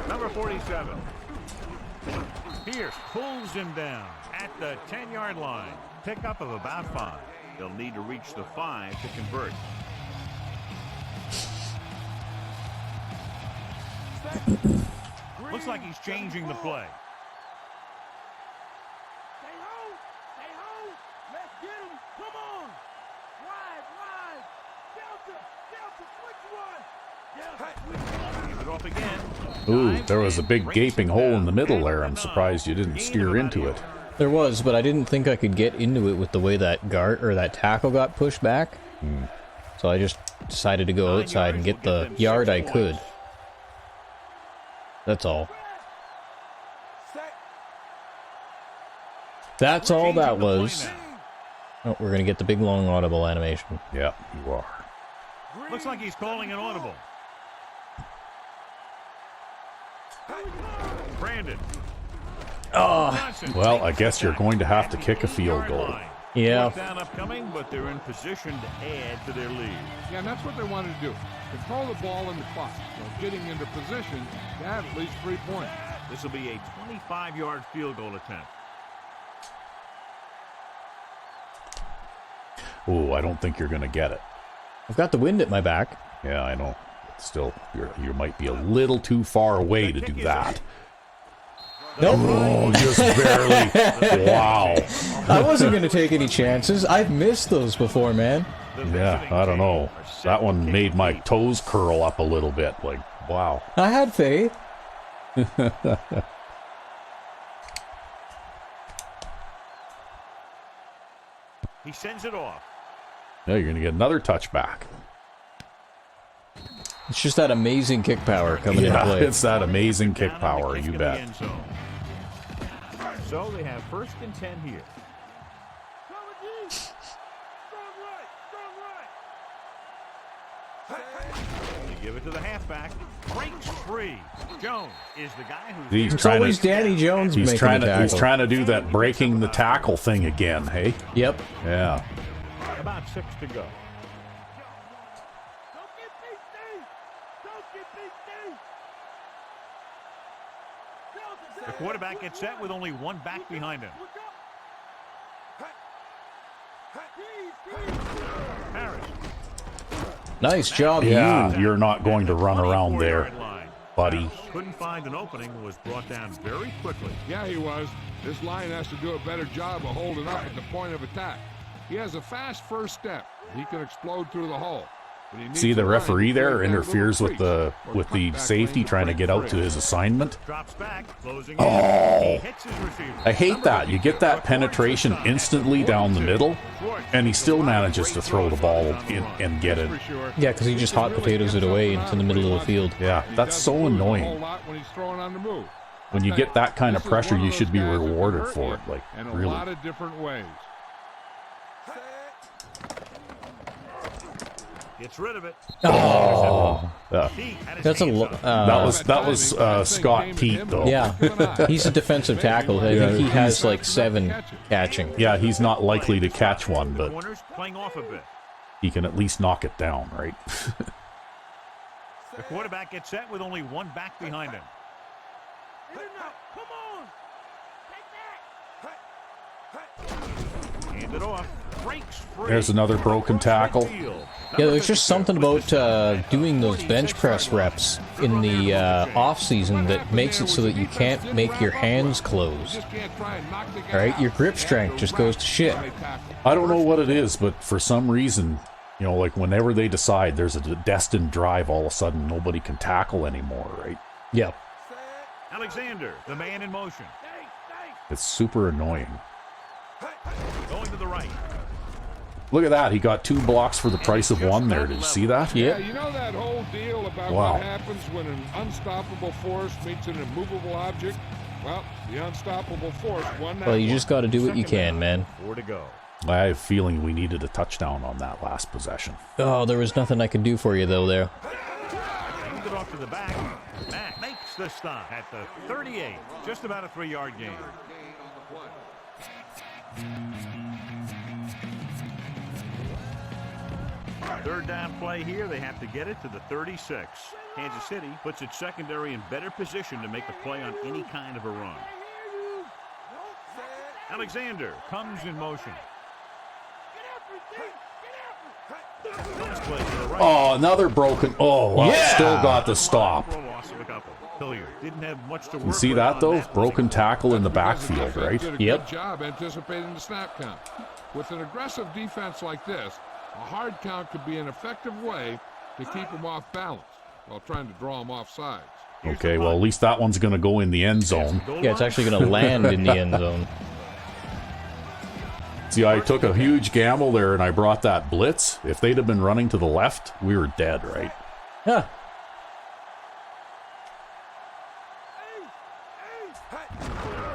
Number 47. Pierce pulls him down at the 10-yard line. Pickup of about 5. They'll need to reach the 5 to convert. Looks like he's changing the play. Stay home. Stay home. Let's get him. Come on. Wide, wide. Delta, switch one. Give it off again. Ooh, there was a big gaping hole in the middle there. I'm surprised you didn't steer into it. There was, but I didn't think I could get into it with the way that guard or that tackle got pushed back. So I just decided to go outside and get the yard I could. That's all. That's all that was. Oh, we're gonna get the big long audible animation. Yeah, you are. Looks like he's calling an audible. Brandon. Oh, Well, I guess you're going to have to kick a field goal. yeah. Fourth down upcoming, but they're in position to add to their lead. Yeah, and that's what they wanted to do. Control the ball in the clock. So getting into position to have at least 3 points. This will be a 25-yard field goal attempt. Ooh, I don't think you're going to get it. I've got the wind at my back. Yeah, I know. Still, you might be a little too far away to do that. Nope. Oh, just barely. Wow. I wasn't going to take any chances. I've missed those before, man. Yeah, I don't know. That one made my toes curl up a little bit. Like, wow. I had faith. He sends it off. Yeah, you're going to get another touchback. It's just that amazing kick power coming into Yeah, play. it's that amazing kick Down on the power, kick you in the bet. end zone. So they have first and 10 here. Cover D. Strong right. They give it to the halfback. Breaks free. Jones is the guy who's He's It's trying always to, Danny Jones he's making trying the to, he's tackle. trying to do that breaking the tackle thing again, hey? Yep. Yeah. about 6 to go. Don't get beat, Steve. Don't get beat, The quarterback gets set with only one back behind him. Harris. Nice job, Yeah, you. you're not going to run around there, 24-yard line. buddy. Couldn't find an opening and was brought down very quickly. Yeah, he was. This line has to do a better job of holding up at the point of attack. He has a fast first step. He can explode through the hole. But he needs See the a line referee to there create that interferes little with the crease or safety cutback trying to lane get out break to his assignment. Drops back, closing Oh. in. He hits his receiver. I hate that. You get that penetration instantly down the middle, and he still manages to throw the ball in and get it. Yeah, because he just hot potatoes it away into the middle of the field. Yeah, that's so annoying. When you get that kind of pressure, you should be rewarded for it. Like, in a really. lot of different ways. Gets rid of it. Oh, Yeah. He had his that's a hands lo- up. That was Scott Pete, though. yeah. He's a defensive tackle. I think he has like 7 catching. Yeah, he's not likely to catch one, but Corners playing off a bit. he can at least knock it down, right? The quarterback gets set with only one back behind him. Hand it off. Breaks free. There's another broken tackle. Yeah, there's just something about doing those bench press reps in the off season that makes it so that you can't make your hands close. All right, your grip strength just goes to shit. I don't know what it is, but for some reason, you know, like whenever they decide there's a destined drive, all of a sudden nobody can tackle anymore, right? Yeah. Alexander, the man in motion. It's super annoying. Going to the right. Look at that. He got 2 blocks for the price of 1 there. Did you see that? Yeah. You know that whole deal about Wow. what happens when an unstoppable force meets an immovable object? Well, the unstoppable force won that Well, you one. just got to do what you can, man. 4 to go. I have a feeling we needed a touchdown on that last possession. Oh, there was nothing I could do for you, though, there. Hand it off to the back. Mack makes the stop at the 38. Just about a 3-yard gain. Third down play here. They have to get it to the 36. Kansas City puts its secondary in better position to make a play on any kind of a run. Alexander comes in motion. Oh, another broken. Oh, well, Yeah. still got the stop. Loss of a couple. Hilliard didn't have much to work You see with that, on though? that Broken tackle in the Because the backfield, defense right? did a Yep. good job anticipating the snap count. With an aggressive defense like this, a hard count could be an effective way to keep them off balance while trying to draw them off sides. Okay, well, at least that one's going to go in the end zone. Yeah, it's actually going to land in the end zone. See, I took a huge gamble there, and I brought that blitz. If they'd have been running to the left, we were dead, right? Huh.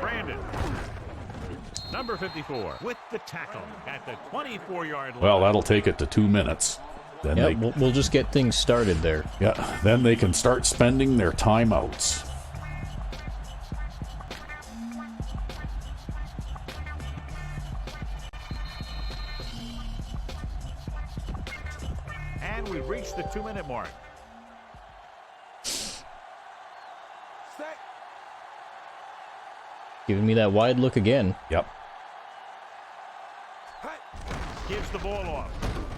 Brandon, number 54, with the tackle at the 24-yard line. Well, that'll take it to 2 minutes. Then Yeah, they, we'll just get things started there. yeah, then they can start spending their timeouts. And we've reached the 2-minute mark. Giving me that wide look again. Yep. Gives the ball off.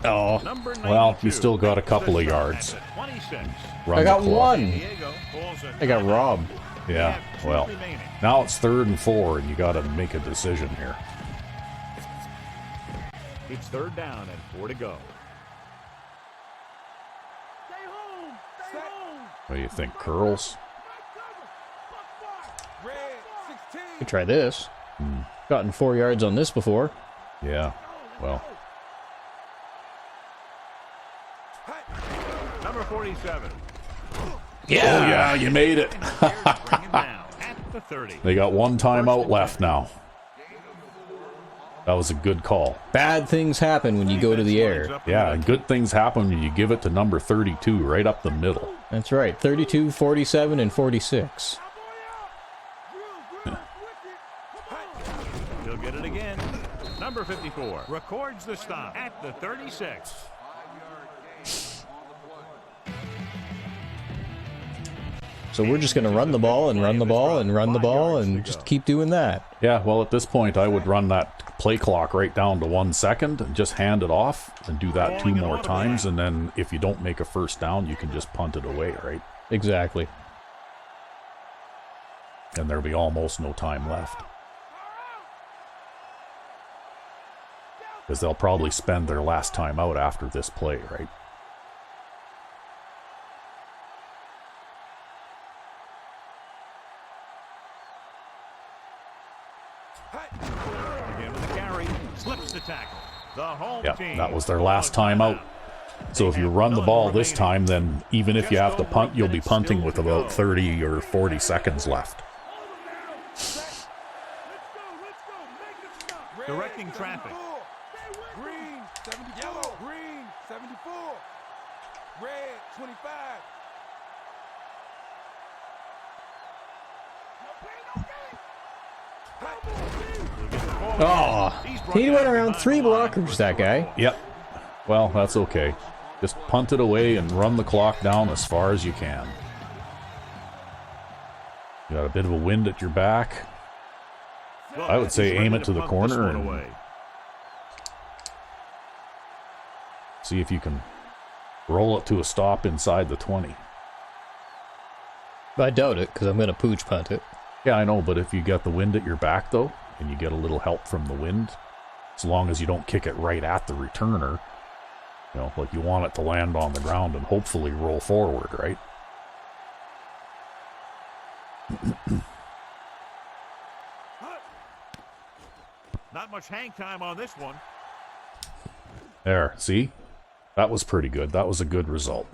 Oh, Number 92. Well, you still got a couple of Makes the yards. stop at the 26. Run I got the clock. one. Diego calls a I got timeout. robbed. They Yeah, have 2 well, remaining. now it's 3rd and 4, and you got to make a decision here. It's 3rd down and 4 to go. What do you think, curls? Could try this. Gotten 4 yards on this before. Yeah, well, Number 47. Yeah. oh yeah, you made it. Bring him down at the 30. They got 1 timeout left now. That was a good call. Bad things happen when you go to the air. Yeah, and good things happen when you give it to number 32 right up the middle. That's right. 32, 47, and 46. He'll get it again. Number 54 records the stop at the 36. So we're just going to run the ball and run the ball and run the ball and just keep doing that. Yeah, well, at this point, I would run that play clock right down to 1 second and just hand it off and do that 2 more times. And then if you don't make a first down, you can just punt it away, right? Exactly. And there'll be almost no time left. Because they'll probably spend their last time out after this play, right? Again with the carry, slips the tackle. The home team. That was their last time out. So if you run the ball this time, then even if you have to punt, you'll be punting with about 30 or 40 seconds left. Directing traffic. Green, 70, yellow, green, 74. Red, 25. Oh, he went around 3 blockers, that guy. Yep. Well, that's okay. Just punt it away and run the clock down as far as you can. You got a bit of a wind at your back. I would say aim it to the corner and see if you can roll it to a stop inside the 20. I doubt it, because I'm going to pooch punt it. Yeah, I know, but if you got the wind at your back, though, and you get a little help from the wind, as long as you don't kick it right at the returner, you know, like you want it to land on the ground and hopefully roll forward, right? Not much hang time on this one. There, see? That was pretty good. That was a good result.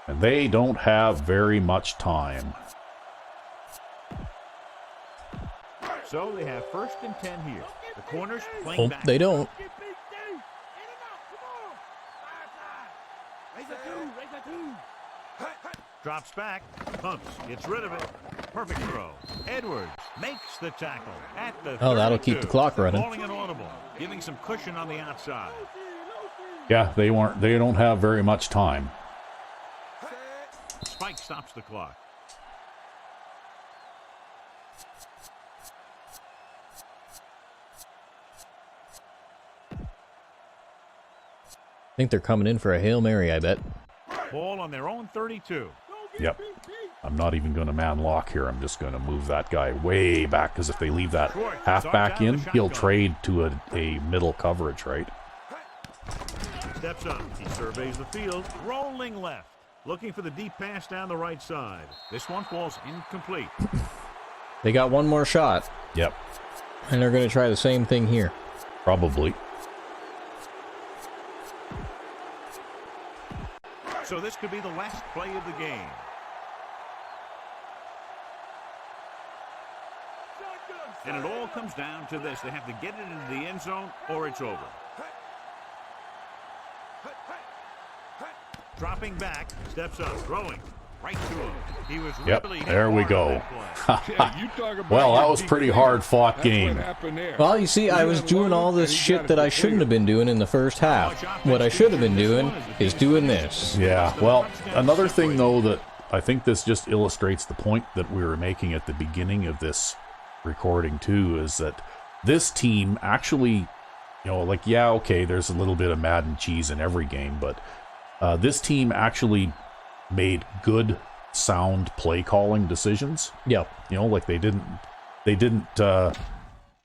And they don't have very much time. So they have 1st and 10 here. The corners playing Oh, back. they don't. Drops back, pumps, gets rid of it. Perfect throw. Edwards makes the tackle at the Oh, that'll keep the 32. clock running. Calling an audible, giving some cushion on the outside. Yeah, they don't have very much time. Spike stops the clock. I think they're coming in for a Hail Mary, I bet. Ball on their own 32. Yep. I'm not even going to man lock here. I'm just going to move that guy way back, because if they leave that halfback in, he'll trade to a middle coverage, right? Steps up. He surveys the field. Rolling left. Looking for the deep pass down the right side. This one falls incomplete. They got one more shot, Yep. and they're going to try the same thing here. Probably. So this could be the last play of the game. And it all comes down to this. They have to get it into the end zone or it's over. Dropping back, steps up, throwing right to him. He was Yep, really there we hard go. on that play. Yeah, you talk about Well, that your was pretty defense. hard-fought That's game. what happened there. Well, you see, I was doing all this shit that I shouldn't have been doing in the first half. What I should have been doing is doing this. Yeah, well, another thing, though, that I think this just illustrates the point that we were making at the beginning of this recording, too, is that this team actually, you know, like, yeah, okay, there's a little bit of Madden cheese in every game, but this team actually made good, sound play calling decisions. Yep. You know, like they didn't, you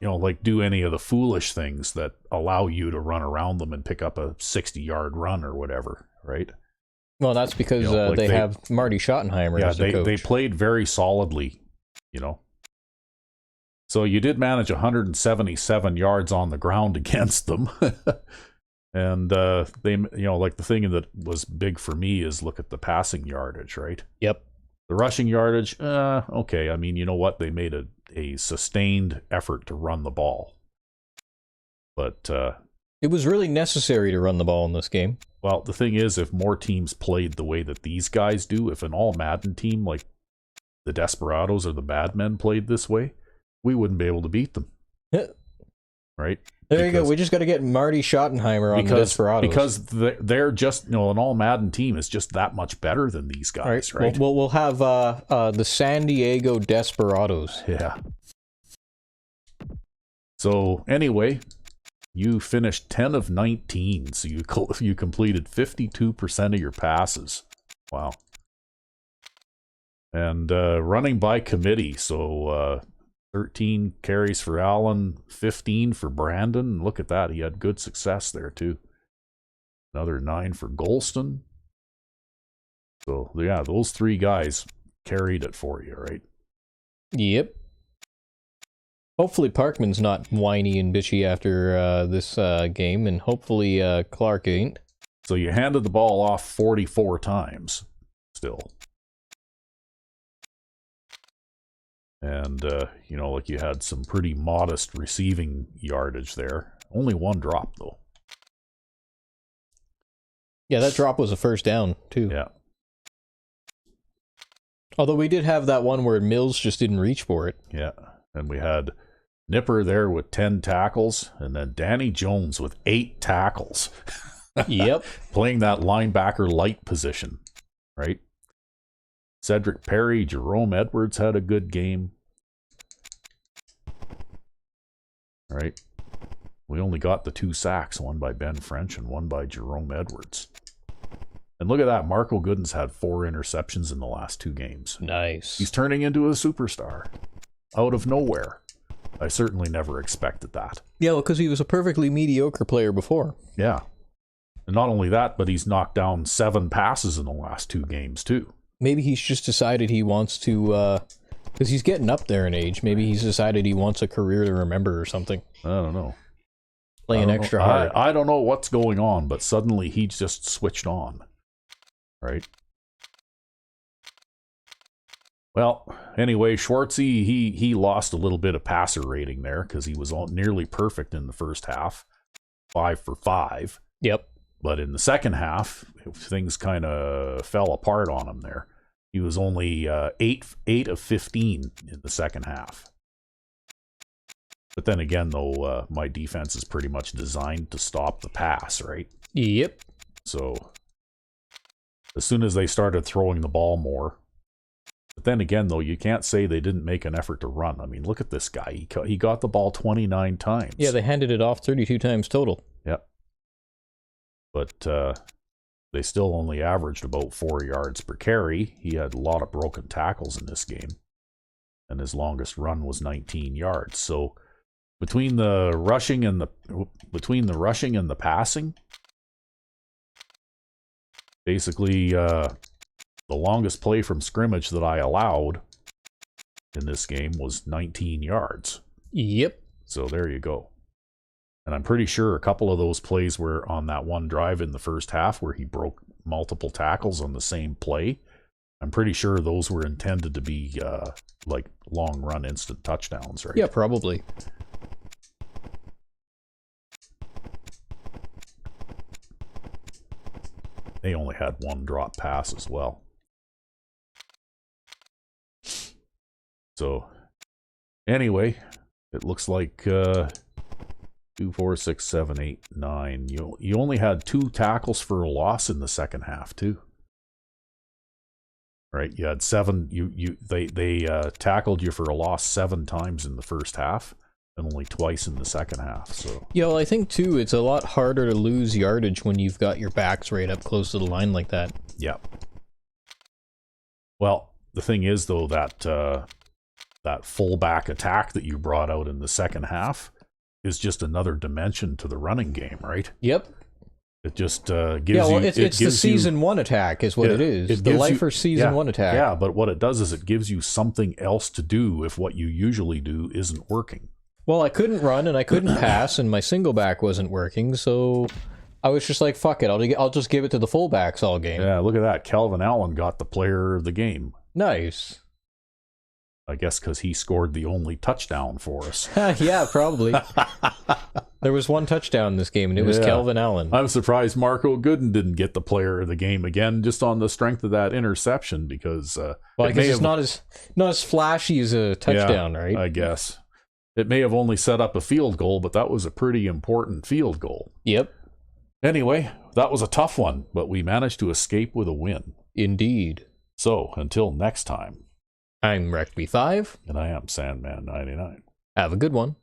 know, like do any of the foolish things that allow you to run around them and pick up a 60-yard run or whatever, right? Well, that's because You know, like they they- have Marty Schottenheimer Yeah, as the coach. they played very solidly, you know. So you did manage 177 yards on the ground against them. And they, you know, like the thing that was big for me is look at the passing yardage, right? Yep. The rushing yardage, okay. I mean, you know what? They made a sustained effort to run the ball. But, It was really necessary to run the ball in this game. well, the thing is, if more teams played the way that these guys do, if an all-Madden team like the Desperados or the Bad Men played this way, we wouldn't be able to beat them. right? There you go. We just got to get Marty Schottenheimer on the Desperados. Because they're just, an all Madden team is just that much better than these guys, right? We'll have the San Diego Desperados. Yeah. So anyway, you finished 10 of 19, so you completed 52% of your passes. Wow. And running by committee, so 13 carries for Allen, 15 for Brandon. Look at that. He had good success there, too. Another 9 for Golston. So, yeah, those 3 guys carried it for you, right? Yep. Hopefully Parkman's not whiny and bitchy after this game, and hopefully Clark ain't. So you handed the ball off 44 times still. And, like you had some pretty modest receiving yardage there. Only 1 drop, though. Yeah, that drop was a first down, too. Yeah. Although we did have that one where Mills just didn't reach for it. Yeah. And we had Nipper there with 10 tackles, and then Danny Jones with 8 tackles. Yep. Playing that linebacker light position, right? Cedric Perry, Jerome Edwards had a good game. All right. We only got the 2 sacks, one by Ben French and one by Jerome Edwards. And look at that. Marco Gooden's had 4 interceptions in the last 2 games. Nice. He's turning into a superstar out of nowhere. I certainly never expected that. Yeah, well, because he was a perfectly mediocre player before. Yeah. And not only that, but he's knocked down 7 passes in the last 2 games, too. Maybe he's just decided he wants to, because he's getting up there in age, maybe he's decided he wants a career to remember or something. I don't know. Playing extra hard. I don't know what's going on, but suddenly he just switched on. Right? Well, anyway, Schwartzy, he lost a little bit of passer rating there because he was nearly perfect in the first half. 5 for 5. Yep. But in the second half, things kind of fell apart on him there. He was only 8 of 15 in the second half. But then again, though, my defense is pretty much designed to stop the pass, right? Yep. So as soon as they started throwing the ball more. But then again, though, you can't say they didn't make an effort to run. I mean, look at this guy. He got the ball 29 times. Yeah, they handed it off 32 times total. Yep. But they still only averaged about 4 yards per carry. He had a lot of broken tackles in this game. And his longest run was 19 yards. So between the rushing and the passing, basically the longest play from scrimmage that I allowed in this game was 19 yards. Yep. So there you go. And I'm pretty sure a couple of those plays were on that one drive in the first half where he broke multiple tackles on the same play. I'm pretty sure those were intended to be like long run instant touchdowns, right? Yeah, probably. They only had 1 drop pass as well. So anyway, it looks like 2, 4, 6, 7, 8, 9. You only had 2 tackles for a loss in the second half too. Right? You had 7. They tackled you for a loss 7 times in the first half, and only twice in the second half. So yeah, well, I think too it's a lot harder to lose yardage when you've got your backs right up close to the line like that. yeah. Well, the thing is though that fullback attack that you brought out in the second half is just another dimension to the running game, right? Yep. It just gives you... It's the season 1 attack is what it is. The lifer season 1 attack. Yeah, but what it does is it gives you something else to do if what you usually do isn't working. Well, I couldn't run and I couldn't pass and my single back wasn't working, so I was just like, fuck it, I'll just give it to the fullbacks all game. Yeah, look at that. Kelvin Allen got the player of the game. Nice. I guess because he scored the only touchdown for us. Yeah, probably. There was 1 touchdown in this game, and it was Kelvin Allen. I'm surprised Marco Gooden didn't get the player of the game again, just on the strength of that interception, because well, I guess it's not as flashy as a touchdown, right? I guess. It may have only set up a field goal, but that was a pretty important field goal. Yep. Anyway, that was a tough one, but we managed to escape with a win. Indeed. So, until next time. I'm Wrecked 5 And I am Sandman99. Have a good one.